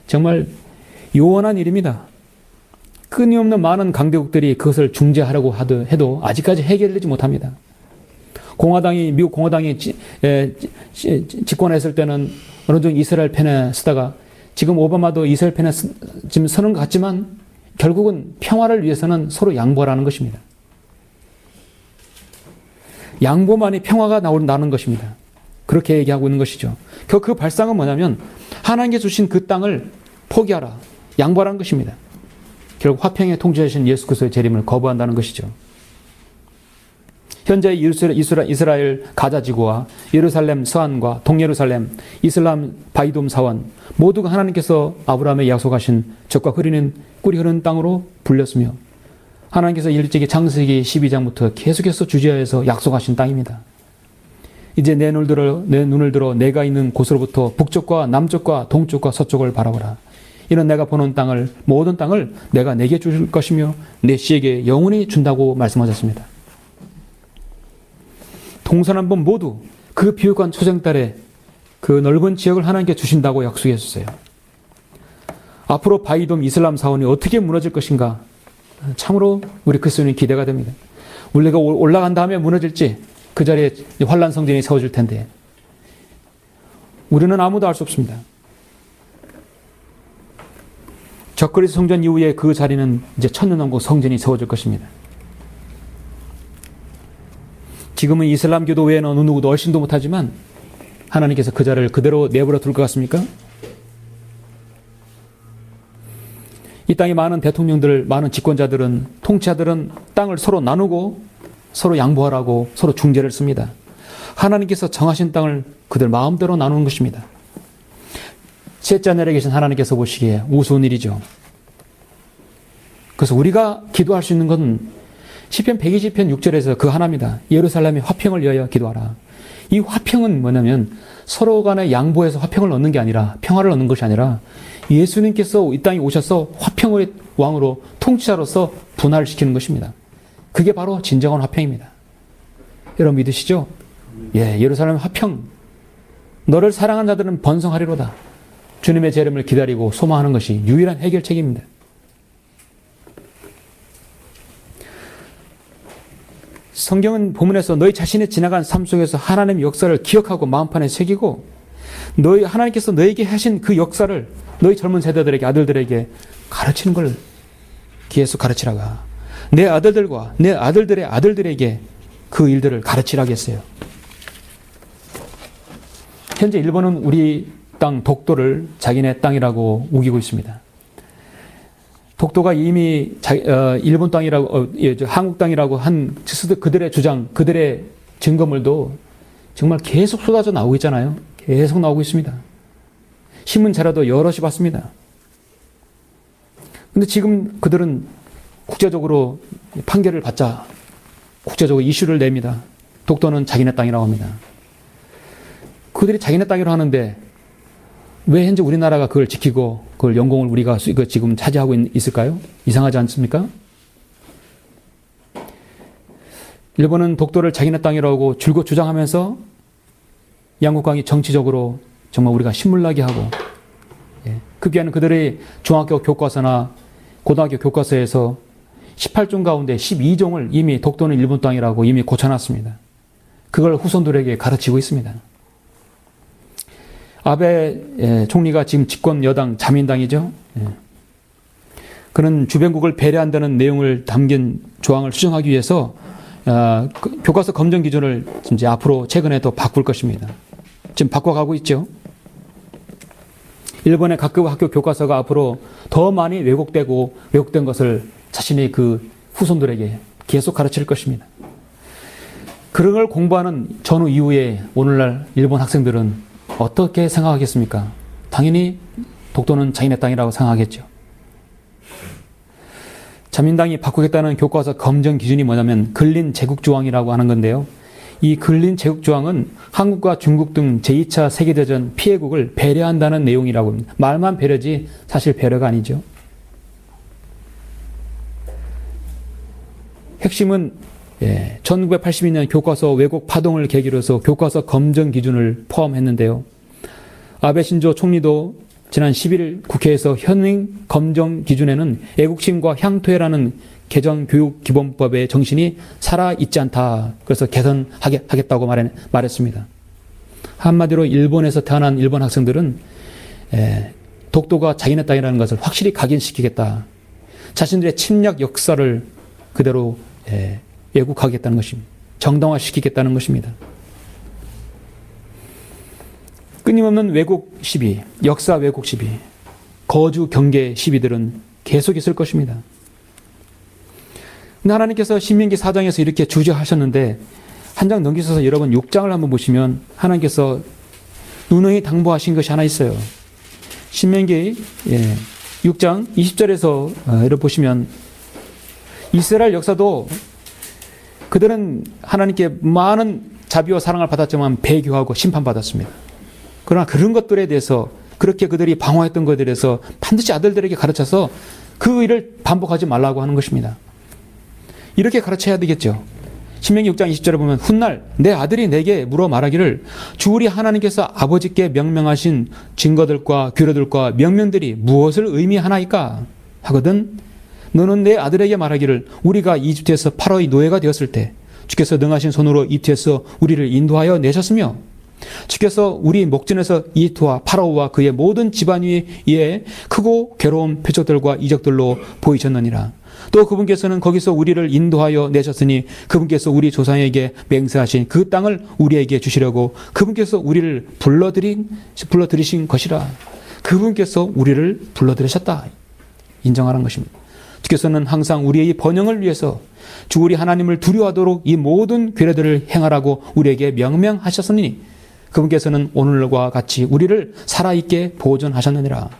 정말 요원한 일입니다. 끊임없는 많은 강대국들이 그것을 중재하려고 해도 아직까지 해결되지 못합니다. 미국 공화당이 집권했을 때는 어느 정도 이스라엘 편에 서다가 지금 오바마도 이스라엘 편에 지금 서는 것 같지만 결국은 평화를 위해서는 서로 양보하라는 것입니다. 양보만이 평화가 나는 것입니다. 그렇게 얘기하고 있는 것이죠. 그 발상은 뭐냐면 하나님께서 주신 그 땅을 포기하라, 양보하라는 것입니다. 결국 화평에 통치하신 예수 그리스도의 재림을 거부한다는 것이죠. 현재 이스라엘 가자 지구와 예루살렘 서안과 동예루살렘, 이슬람 바이돔 사원 모두가 하나님께서 아브라함에 약속하신 젖과 꿀이 흐르는 땅으로 불렸으며 하나님께서 일찍이 창세기 12장부터 계속해서 주지하여서 약속하신 땅입니다. 이제 내 눈을 들어 내가 있는 곳으로부터 북쪽과 남쪽과 동쪽과 서쪽을 바라보라. 이는 내가 보는 모든 땅을 내가 내게 줄 것이며 내 씨에게 영원히 준다고 말씀하셨습니다. 동서남북 모두 그 비옥한 초생딸에 그 넓은 지역을 하나님께 주신다고 약속했어요. 앞으로 바이돔 이슬람 사원이 어떻게 무너질 것인가? 참으로 우리 그리스도인은 기대가 됩니다. 우리가 올라간 다음에 무너질지 그 자리에 환란 성전이 세워질 텐데 우리는 아무도 알 수 없습니다. 적그리스 성전 이후에 그 자리는 이제 천년왕국 성전이 세워질 것입니다. 지금은 이슬람교도 외에는 어느 누구도 얼씬도 못하지만 하나님께서 그 자리를 그대로 내버려 둘 것 같습니까? 이 땅에 많은 대통령들, 많은 집권자들은, 통치자들은 땅을 서로 나누고 서로 양보하라고 서로 중재를 씁니다. 하나님께서 정하신 땅을 그들 마음대로 나누는 것입니다. 셋째 하늘에 계신 하나님께서 보시기에 우스운 일이죠. 그래서 우리가 기도할 수 있는 것은 시편 120편 6절에서 그 하나입니다. 예루살렘의 화평을 위하여 기도하라. 이 화평은 뭐냐면 서로 간에 양보해서 화평을 얻는 게 아니라, 평화를 얻는 것이 아니라 예수님께서 이 땅에 오셔서 화평의 왕으로 통치자로서 분할을 시키는 것입니다. 그게 바로 진정한 화평입니다. 여러분 믿으시죠? 예, 예루살렘 화평. 너를 사랑하는 자들은 번성하리로다. 주님의 재림을 기다리고 소망하는 것이 유일한 해결책입니다. 성경은 본문에서 너희 자신의 지나간 삶 속에서 하나님의 역사를 기억하고 마음판에 새기고 하나님께서 너에게 하신 그 역사를 너희 젊은 세대들에게, 아들들에게 가르치는 걸 계속 가르치라가. 내 아들들과 내 아들들의 아들들에게 그 일들을 가르치라고 했어요. 현재 일본은 우리 땅 독도를 자기네 땅이라고 우기고 있습니다. 독도가 이미 일본 땅이라고, 한국 땅이라고 한 그들의 주장, 그들의 증거물도 정말 계속 쏟아져 나오고 있잖아요. 계속 나오고 있습니다. 신문 자료도 여럿이 봤습니다. 근데 지금 그들은 국제적으로 판결을 받자 국제적으로 이슈를 냅니다. 독도는 자기네 땅이라고 합니다. 그들이 자기네 땅이라고 하는데 왜 현재 우리나라가 그걸 지키고 그걸 영공을 우리가 지금 차지하고 있을까요? 이상하지 않습니까? 일본은 독도를 자기네 땅이라고 줄곧 주장하면서 양국강이 정치적으로 정말 우리가 신물나게 하고, 급기야는 그들의 중학교 교과서나 고등학교 교과서에서 18종 가운데 12종을 이미 독도는 일본 땅이라고 이미 고쳐놨습니다. 그걸 후손들에게 가르치고 있습니다. 아베 총리가 지금 집권 여당 자민당이죠. 그는 주변국을 배려한다는 내용을 담긴 조항을 수정하기 위해서 교과서 검정 기준을 이제 앞으로 최근에 또 바꿀 것입니다. 지금 바꿔가고 있죠. 일본의 각급 학교 교과서가 앞으로 더 많이 왜곡된 것을 자신의 그 후손들에게 계속 가르칠 것입니다. 그런 걸 공부하는 전후 이후에 오늘날 일본 학생들은 어떻게 생각하겠습니까? 당연히 독도는 자기네 땅이라고 생각하겠죠. 자민당이 바꾸겠다는 교과서 검정 기준이 뭐냐면 근린 제국조항이라고 하는 건데요. 이 근린 제국조항은 한국과 중국 등 제2차 세계대전 피해국을 배려한다는 내용이라고 합니다. 말만 배려지 사실 배려가 아니죠. 핵심은 1982년 교과서 왜곡 파동을 계기로 해서 교과서 검정 기준을 포함했는데요. 아베 신조 총리도 지난 11일 국회에서 현행 검정 기준에는 애국심과 향토회라는 개정교육기본법의 정신이 살아있지 않다. 그래서 개선하겠다고 말했습니다. 한마디로 일본에서 태어난 일본 학생들은 독도가 자기네 땅이라는 것을 확실히 각인시키겠다. 자신들의 침략 역사를 그대로 왜곡하겠다는 것입니다. 정당화시키겠다는 것입니다. 끊임없는 왜곡 시비, 역사 왜곡 시비, 거주 경계 시비들은 계속 있을 것입니다. 근데 하나님께서 신명기 4장에서 이렇게 주저하셨는데 한 장 넘기셔서 여러분 6장을 한번 보시면 하나님께서 누누이 당부하신 것이 하나 있어요. 신명기 6장 20절에서 이렇게 보시면 이스라엘 역사도 그들은 하나님께 많은 자비와 사랑을 받았지만 배교하고 심판받았습니다. 그러나 그런 것들에 대해서 그렇게 그들이 방어했던 것들에 대해서 반드시 아들들에게 가르쳐서 그 일을 반복하지 말라고 하는 것입니다. 이렇게 가르쳐야 되겠죠. 신명기 6장 20절에 보면 훗날 내 아들이 내게 물어 말하기를 주 우리 하나님께서 아버지께 명명하신 증거들과 규례들과 명령들이 무엇을 의미하나이까 하거든 너는 내 아들에게 말하기를 우리가 이집트에서 파라오의 노예가 되었을 때 주께서 능하신 손으로 이집트에서 우리를 인도하여 내셨으며 주께서 우리 목전에서 이집트와 파라오와 그의 모든 집안 위에 크고 괴로운 표적들과 이적들로 보이셨느니라. 또 그분께서는 거기서 우리를 인도하여 내셨으니 그분께서 우리 조상에게 맹세하신 그 땅을 우리에게 주시려고 그분께서 우리를 불러들이신 것이라. 그분께서 우리를 불러들이셨다. 인정하라는 것입니다. 주께서는 항상 우리의 번영을 위해서 주 우리 하나님을 두려워하도록 이 모든 규례들을 행하라고 우리에게 명명하셨으니 그분께서는 오늘과 같이 우리를 살아있게 보존하셨느니라.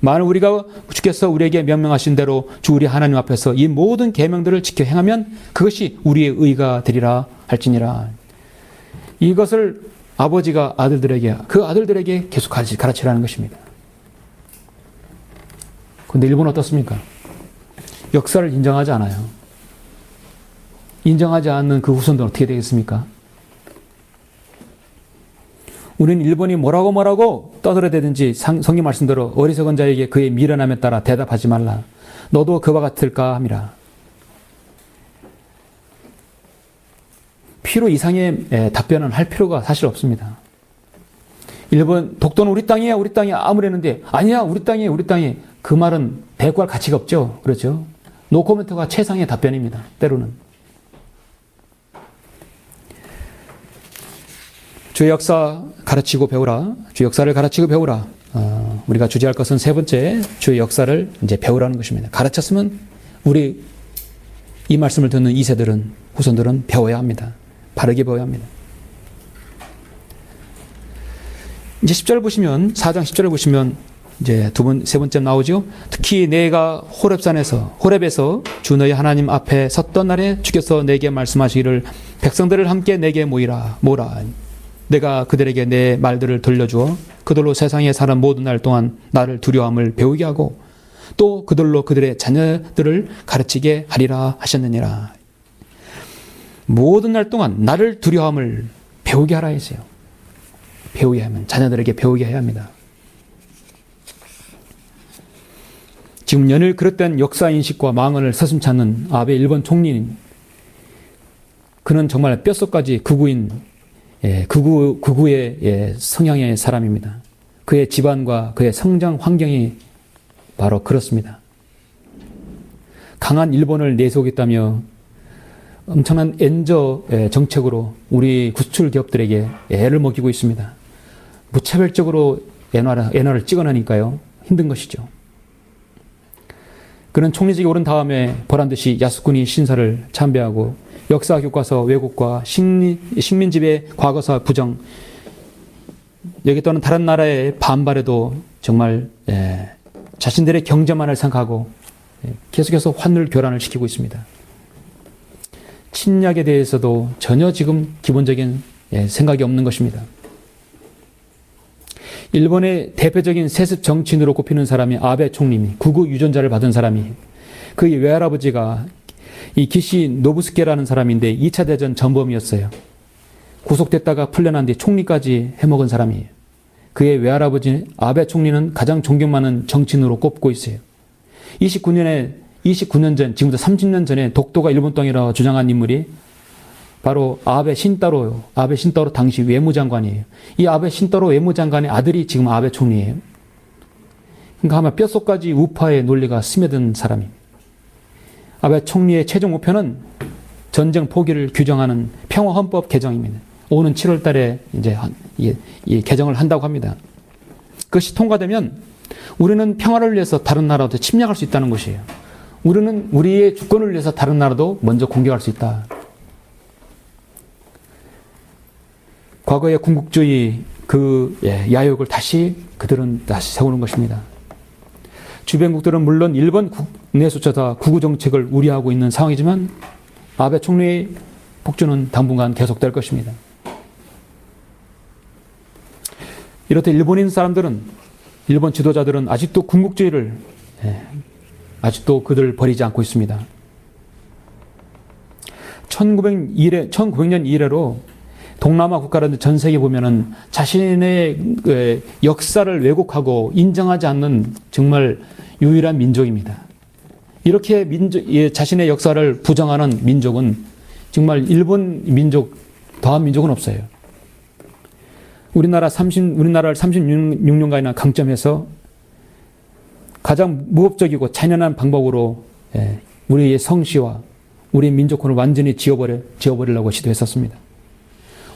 만일 우리가 주께서 우리에게 명명하신 대로 주 우리 하나님 앞에서 이 모든 계명들을 지켜 행하면 그것이 우리의 의가 되리라 할지니라. 이것을 아버지가 그 아들들에게 계속 가르치라는 것입니다. 그런데 일본은 어떻습니까? 역사를 인정하지 않아요. 인정하지 않는 그 후손들은 어떻게 되겠습니까? 우리는 일본이 뭐라고 떠들어대든지 성경 말씀대로 어리석은 자에게 그의 미련함에 따라 대답하지 말라. 너도 그와 같을까 함이라. 필요 이상의 답변은 할 필요가 사실 없습니다. 일본 독도는 우리 땅이야 아무랬는데 아니야 우리 땅이에요. 그 말은 대꾸할 가치가 없죠. 그렇죠? 노코멘트가 최상의 답변입니다. 때로는. 주의 역사 가르치고 배우라. 주의 역사를 가르치고 배우라. 우리가 주제할 것은 세 번째, 주의 역사를 이제 배우라는 것입니다. 가르쳤으면 우리 이 말씀을 듣는 2세들은, 후손들은 배워야 합니다. 바르게 배워야 합니다. 이제 10절 보시면, 4장 10절을 보시면 이제 세 번째 나오죠. 특히 내가 호렙에서 주 너희 하나님 앞에 섰던 날에 주께서 내게 말씀하시기를 백성들을 함께 내게 모으라. 내가 그들에게 내 말들을 들려주어 그들로 세상에 사는 모든 날 동안 나를 두려움을 배우게 하고 또 그들로 그들의 자녀들을 가르치게 하리라 하셨느니라. 모든 날 동안 나를 두려움을 배우게 하라 했어요. 배우게 하면 자녀들에게 배우게 해야 합니다. 지금 연일 그릇된 역사인식과 망언을 서슴지 않는 아베 일본 총리는 그는 정말 뼛속까지 극우의 성향의 사람입니다. 그의 집안과 그의 성장 환경이 바로 그렇습니다. 강한 일본을 내세우겠다며 엄청난 엔저 정책으로 우리 구출 기업들에게 애를 먹이고 있습니다. 무차별적으로 엔화를 찍어내니까요. 힘든 것이죠. 그는 총리직에 오른 다음에 보란듯이 야스쿠니 신사를 참배하고 역사 교과서 왜곡과 식민지배 과거사 부정, 여기 또는 다른 나라의 반발에도 정말 자신들의 경제만을 생각하고 계속해서 환율 교란을 시키고 있습니다. 침략에 대해서도 전혀 지금 기본적인 생각이 없는 것입니다. 일본의 대표적인 세습 정치인으로 꼽히는 사람이 아베 총리입니다. 극우 유전자를 받은 사람이, 그의 외할아버지가 이 기시 노부스케라는 사람인데 2차 대전 전범이었어요. 구속됐다가 풀려난 뒤 총리까지 해먹은 사람이에요. 그의 외할아버지 아베 총리는 가장 존경받는 정치인으로 꼽고 있어요. 29년 전, 지금부터 30년 전에 독도가 일본 땅이라고 주장한 인물이 바로 아베 신따로요. 아베 신따로 당시 외무장관이에요. 이 아베 신따로 외무장관의 아들이 지금 아베 총리예요. 그러니까 아마 뼛속까지 우파의 논리가 스며든 사람입니다. 아베 총리의 최종 목표는 전쟁 포기를 규정하는 평화헌법 개정입니다. 오는 7월 달에 이제 이 개정을 한다고 합니다. 그것이 통과되면 우리는 평화를 위해서 다른 나라도 침략할 수 있다는 것이에요. 우리는 우리의 주권을 위해서 다른 나라도 먼저 공격할 수 있다. 과거의 군국주의 야욕을 그들은 다시 세우는 것입니다. 주변국들은 물론 일본 국내조차 다 구구 정책을 우려하고 있는 상황이지만 아베 총리의 폭주는 당분간 계속될 것입니다. 이렇듯 일본 지도자들은 아직도 군국주의를 아직도 그들을 버리지 않고 있습니다. 1900년 이래로 동남아 국가라든지 전 세계 보면은 자신의 역사를 왜곡하고 인정하지 않는 정말 유일한 민족입니다. 이렇게 자신의 역사를 부정하는 민족은 정말 일본 민족, 더한 민족은 없어요. 우리나라를 36년간이나 강점해서 가장 무법적이고 잔인한 방법으로 우리의 성씨와 우리의 민족혼을 완전히 지워버리려고 시도했었습니다.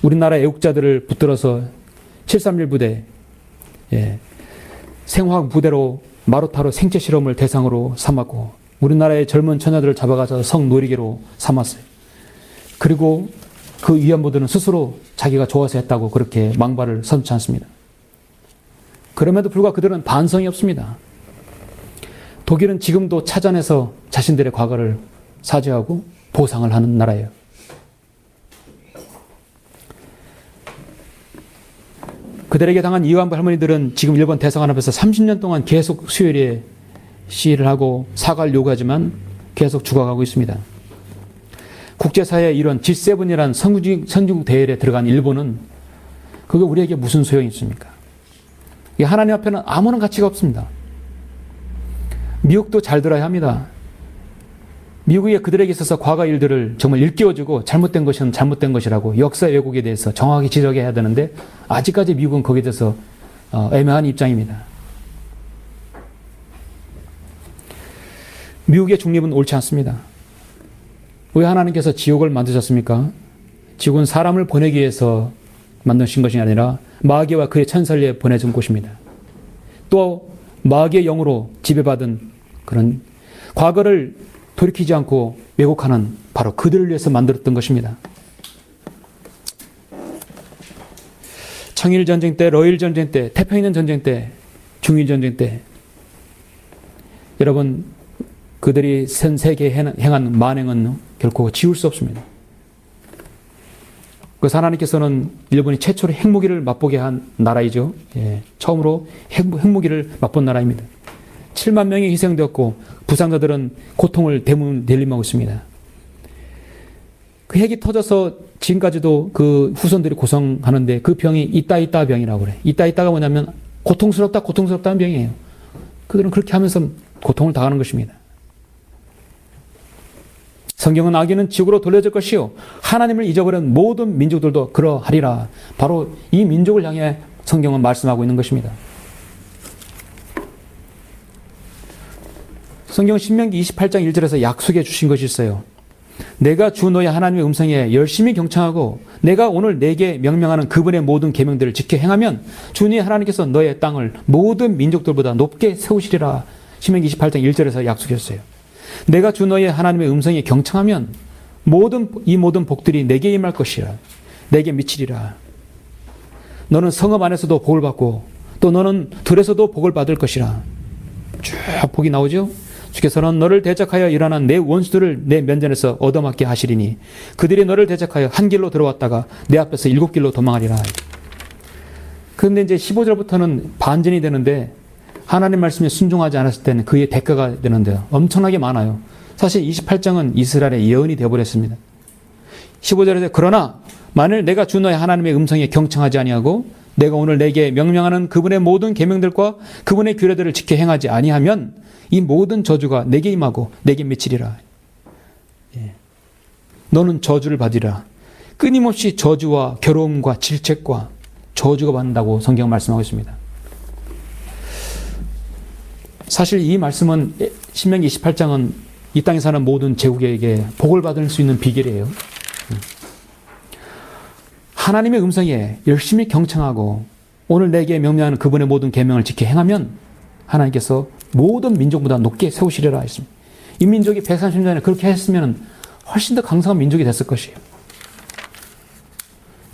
우리나라 애국자들을 붙들어서 731 부대, 생화학 부대로 마루타로 생체 실험을 대상으로 삼았고, 우리나라의 젊은 처녀들을 잡아가서 성놀이개로 삼았어요. 그리고 그 위안부들은 스스로 자기가 좋아서 했다고 그렇게 망발을 선치 않습니다. 그럼에도 불구하고 그들은 반성이 없습니다. 독일은 지금도 찾아내서 자신들의 과거를 사죄하고 보상을 하는 나라예요. 그들에게 당한 이완부 할머니들은 지금 일본 대사관 앞에서 30년 동안 계속 수요일에 시위를 하고 사과를 요구하지만 계속 죽어가고 있습니다. 국제사회의 이런 G7이라는 선진국 대회에 들어간 일본은 그게 우리에게 무슨 소용이 있습니까? 하나님 앞에는 아무런 가치가 없습니다. 미국도 잘 들어야 합니다. 미국이 그들에게 있어서 과거 일들을 정말 일깨워주고 잘못된 것은 잘못된 것이라고 역사 왜곡에 대해서 정확히 지적해야 되는데 아직까지 미국은 거기에 대해서 애매한 입장입니다. 미국의 중립은 옳지 않습니다. 왜 하나님께서 지옥을 만드셨습니까? 지옥은 사람을 보내기 위해서 만드신 것이 아니라 마귀와 그의 천사를 위해 보내준 곳입니다. 또 마귀의 영으로 지배받은 그런 과거를 돌이키지 않고 왜곡하는 바로 그들을 위해서 만들었던 것입니다. 청일 전쟁 때, 러일 전쟁 때, 태평양 전쟁 때, 중일 전쟁 때 여러분 그들이 전 세계에 행한 만행은 결코 지울 수 없습니다. 그래서 하나님께서는 일본이 최초로 핵무기를 맛보게 한 나라이죠. 처음으로 핵무기를 맛본 나라입니다. 7만 명이 희생되었고 부상자들은 고통을 대림하고 있습니다. 그 핵이 터져서 지금까지도 그 후손들이 고생하는데 그 병이 있다 병이라고 그래. 있다가 뭐냐면 고통스럽다는 병이에요. 그들은 그렇게 하면서 고통을 당하는 것입니다. 성경은 악인은 지옥으로 돌려질 것이요 하나님을 잊어버린 모든 민족들도 그러하리라. 바로 이 민족을 향해 성경은 말씀하고 있는 것입니다. 성경은 신명기 28장 1절에서 약속해 주신 것이 있어요. 내가 주 너의 하나님의 음성에 열심히 경청하고 내가 오늘 내게 명령하는 그분의 모든 계명들을 지켜 행하면 주 너의 하나님께서 너의 땅을 모든 민족들보다 높게 세우시리라. 신명기 28장 1절에서 약속했어요. 내가 주 너의 하나님의 음성에 경청하면 이 모든 복들이 내게 임할 것이라. 내게 미치리라. 너는 성읍 안에서도 복을 받고 또 너는 들에서도 복을 받을 것이라. 쭉 복이 나오죠. 주께서는 너를 대적하여 일어난 내 원수들을 내 면전에서 얻어맞게 하시리니 그들이 너를 대적하여 한 길로 들어왔다가 내 앞에서 7길로 도망하리라. 그런데 이제 15절부터는 반전이 되는데 하나님 말씀에 순종하지 않았을 때는 그의 대가가 되는데요. 엄청나게 많아요. 사실 28장은 이스라엘의 예언이 되어버렸습니다. 15절에서 그러나 만일 내가 주 너의 하나님의 음성에 경청하지 아니하고 내가 오늘 내게 명령하는 그분의 모든 계명들과 그분의 규례들을 지켜 행하지 아니하면 이 모든 저주가 내게 임하고 내게 미치리라. 너는 저주를 받으리라. 끊임없이 저주와 괴로움과 질책과 저주가 받는다고 성경 말씀하고 있습니다. 사실 이 말씀은 신명기 28장은 이 땅에 사는 모든 제국에게 복을 받을 수 있는 비결이에요. 하나님의 음성에 열심히 경청하고 오늘 내게 명령하는 그분의 모든 계명을 지켜 행하면 하나님께서 모든 민족보다 높게 세우시리라 했습니다. 이 민족이 130년에 그렇게 했으면 훨씬 더 강성한 민족이 됐을 것이에요.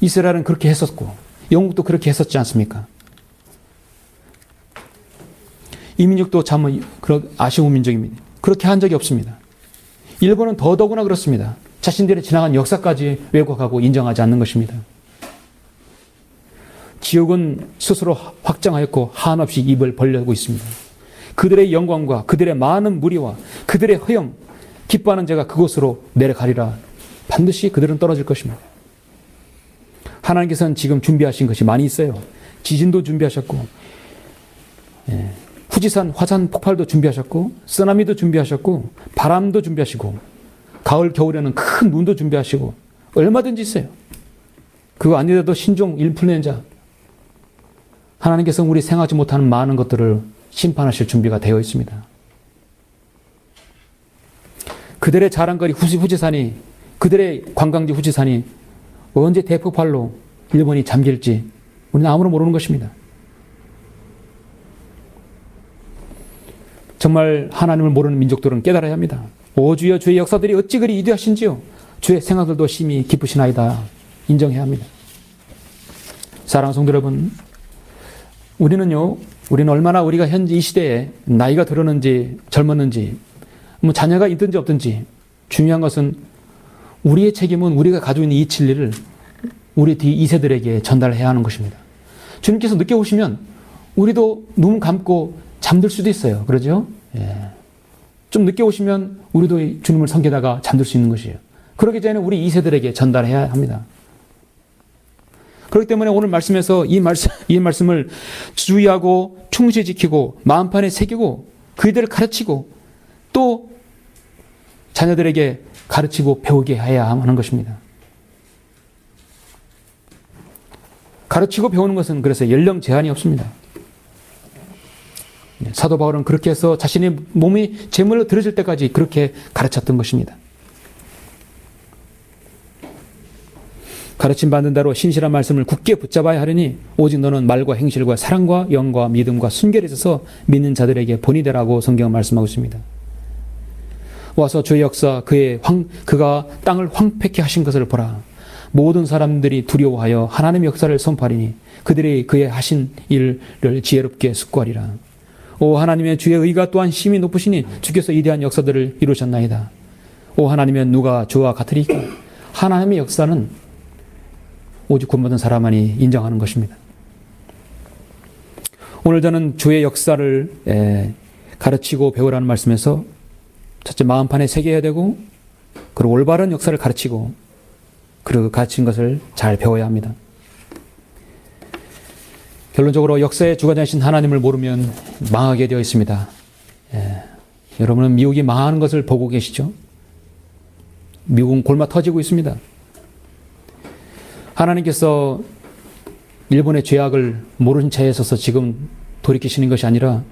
이스라엘은 그렇게 했었고 영국도 그렇게 했었지 않습니까? 이 민족도 참 아쉬운 민족입니다. 그렇게 한 적이 없습니다. 일본은 더더구나 그렇습니다. 자신들의 지나간 역사까지 왜곡하고 인정하지 않는 것입니다. 지옥은 스스로 확장하였고 한없이 입을 벌리고 있습니다. 그들의 영광과 그들의 많은 무리와 그들의 허영, 기뻐하는 자가 그곳으로 내려가리라. 반드시 그들은 떨어질 것입니다. 하나님께서는 지금 준비하신 것이 많이 있어요. 지진도 준비하셨고, 후지산 화산 폭발도 준비하셨고, 쓰나미도 준비하셨고, 바람도 준비하시고, 가을 겨울에는 큰 눈도 준비하시고, 얼마든지 있어요. 그거 아니라도 신종 인플루엔자, 하나님께서는 우리 생각하지 못하는 많은 것들을 심판하실 준비가 되어 있습니다. 그들의 자랑거리 후지산이, 그들의 관광지 후지산이 언제 대폭발로 일본이 잠길지 우리는 아무도 모르는 것입니다. 정말 하나님을 모르는 민족들은 깨달아야 합니다. 오 주여, 주의 역사들이 어찌 그리 위대하신지요. 주의 생각들도 심히 깊으시나이다. 인정해야 합니다. 사랑하는 성도 여러분, 우리는 얼마나 우리가 현재 이 시대에 나이가 들었는지 젊었는지, 뭐 자녀가 있든지 없든지, 중요한 것은 우리의 책임은 우리가 가지고 있는 이 진리를 우리 뒤 2세들에게 전달해야 하는 것입니다. 주님께서 늦게 오시면 우리도 눈 감고 잠들 수도 있어요. 그러죠? 좀 늦게 오시면 우리도 주님을 섬기다가 잠들 수 있는 것이에요. 그렇기 전에 우리 2세들에게 전달해야 합니다. 그렇기 때문에 오늘 말씀에서 이 말씀을 주의하고 충실히 지키고 마음판에 새기고 그들을 가르치고 또 자녀들에게 가르치고 배우게 해야 하는 것입니다. 가르치고 배우는 것은 그래서 연령 제한이 없습니다. 사도 바울은 그렇게 해서 자신의 몸이 제물로 드려질 때까지 그렇게 가르쳤던 것입니다. 가르침 받는 대로 신실한 말씀을 굳게 붙잡아야 하려니 오직 너는 말과 행실과 사랑과 영과 믿음과 순결에 있어서 믿는 자들에게 본이 되라고 성경은 말씀하고 있습니다. 와서 주의 역사 그가 땅을 황폐케 하신 것을 보라. 모든 사람들이 두려워하여 하나님의 역사를 선포하리니 그들이 그의 하신 일을 지혜롭게 숙고하리라. 오 하나님의 주의 의가 또한 심히 높으시니 주께서 이대한 역사들을 이루셨나이다. 오 하나님은 누가 주와 같으리까. 하나님의 역사는 오직 구원받은 사람만이 인정하는 것입니다. 오늘 저는 주의 역사를 가르치고 배우라는 말씀에서 첫째 마음판에 새겨야 되고, 그리고 올바른 역사를 가르치고, 그리고 가르친 것을 잘 배워야 합니다. 결론적으로 역사의 주관자이신 하나님을 모르면 망하게 되어 있습니다. 여러분은 미국이 망하는 것을 보고 계시죠? 미국은 골마 터지고 있습니다. 하나님께서 일본의 죄악을 모른 채에 있어서 지금 돌이키시는 것이 아니라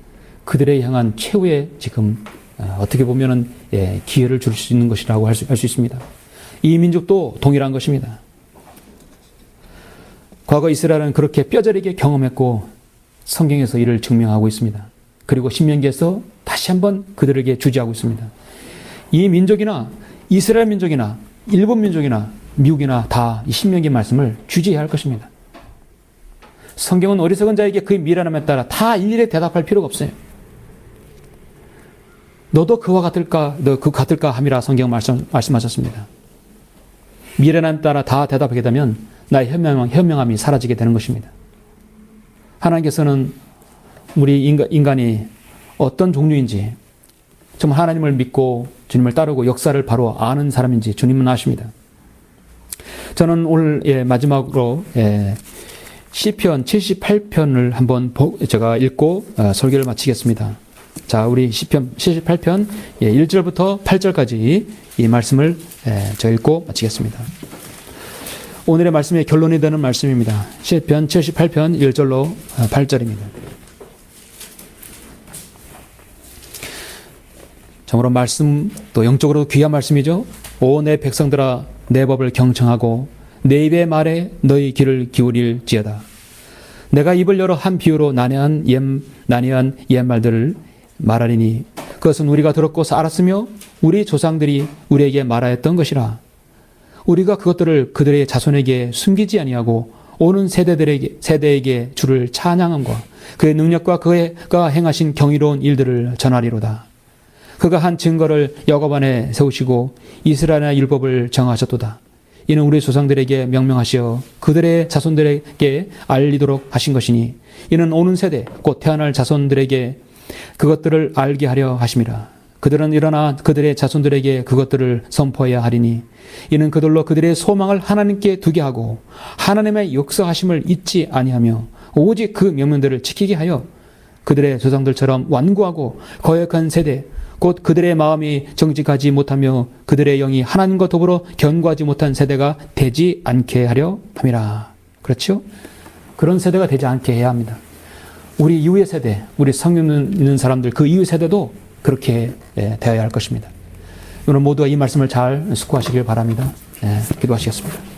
그들에 향한 최후의 지금 어떻게 보면은 기회를 줄 수 있는 것이라고 할 수 있습니다. 이 민족도 동일한 것입니다. 과거 이스라엘은 그렇게 뼈저리게 경험했고 성경에서 이를 증명하고 있습니다. 그리고 신명기에서 다시 한번 그들에게 주지하고 있습니다. 이 민족이나 이스라엘 민족이나 일본 민족이나 미국이나 다 이 신명기 말씀을 주지해야 할 것입니다. 성경은 어리석은 자에게 그의 미련함에 따라 다 일일이 대답할 필요가 없어요. 너도 그와 같을까, 너 그 같을까 함이라 성경 말씀하셨습니다. 미련함에 따라 다 대답하게 되면 나의 현명함이 사라지게 되는 것입니다. 하나님께서는 우리 인간이 어떤 종류인지, 정말 하나님을 믿고 주님을 따르고 역사를 바로 아는 사람인지 주님은 아십니다. 저는 오늘 마지막으로 시편 78편을 한번 제가 읽고 설교를 마치겠습니다. 자, 우리 시편 78편 1절부터 8절까지 이 말씀을 제가 읽고 마치겠습니다. 오늘의 말씀의 결론이 되는 말씀입니다. 시편 78편 1절로 8절입니다. 참으로 말씀, 또 영적으로 귀한 말씀이죠. 오 내 백성들아 내 법을 경청하고 내 입의 말에 너희 귀를 기울일지어다. 내가 입을 열어 한 비유로 난해한 옛말들을 말하리니 그것은 우리가 들었고 알았으며 우리 조상들이 우리에게 말하였던 것이라. 우리가 그것들을 그들의 자손에게 숨기지 아니하고 오는 세대에게 주를 찬양함과 그의 능력과 그가 행하신 경이로운 일들을 전하리로다. 그가 한 증거를 야곱 안에 세우시고 이스라엘의 율법을 정하셨도다. 이는 우리 조상들에게 명명하시어 그들의 자손들에게 알리도록 하신 것이니 이는 오는 세대 곧 태어날 자손들에게 그것들을 알게 하려 하심이라. 그들은 일어나 그들의 자손들에게 그것들을 선포해야 하리니 이는 그들로 그들의 소망을 하나님께 두게 하고 하나님의 역사하심을 잊지 아니하며 오직 그 명령들을 지키게 하여 그들의 조상들처럼 완고하고 거역한 세대 곧 그들의 마음이 정직하지 못하며 그들의 영이 하나님과 더불어 견고하지 못한 세대가 되지 않게 하려 함이라. 그렇죠? 그런 세대가 되지 않게 해야 합니다. 우리 이후의 세대, 우리 성령 있는 사람들 그 이후 세대도 그렇게 되어야 할 것입니다. 오늘 모두가 이 말씀을 잘 숙고하시길 바랍니다. 기도하시겠습니다.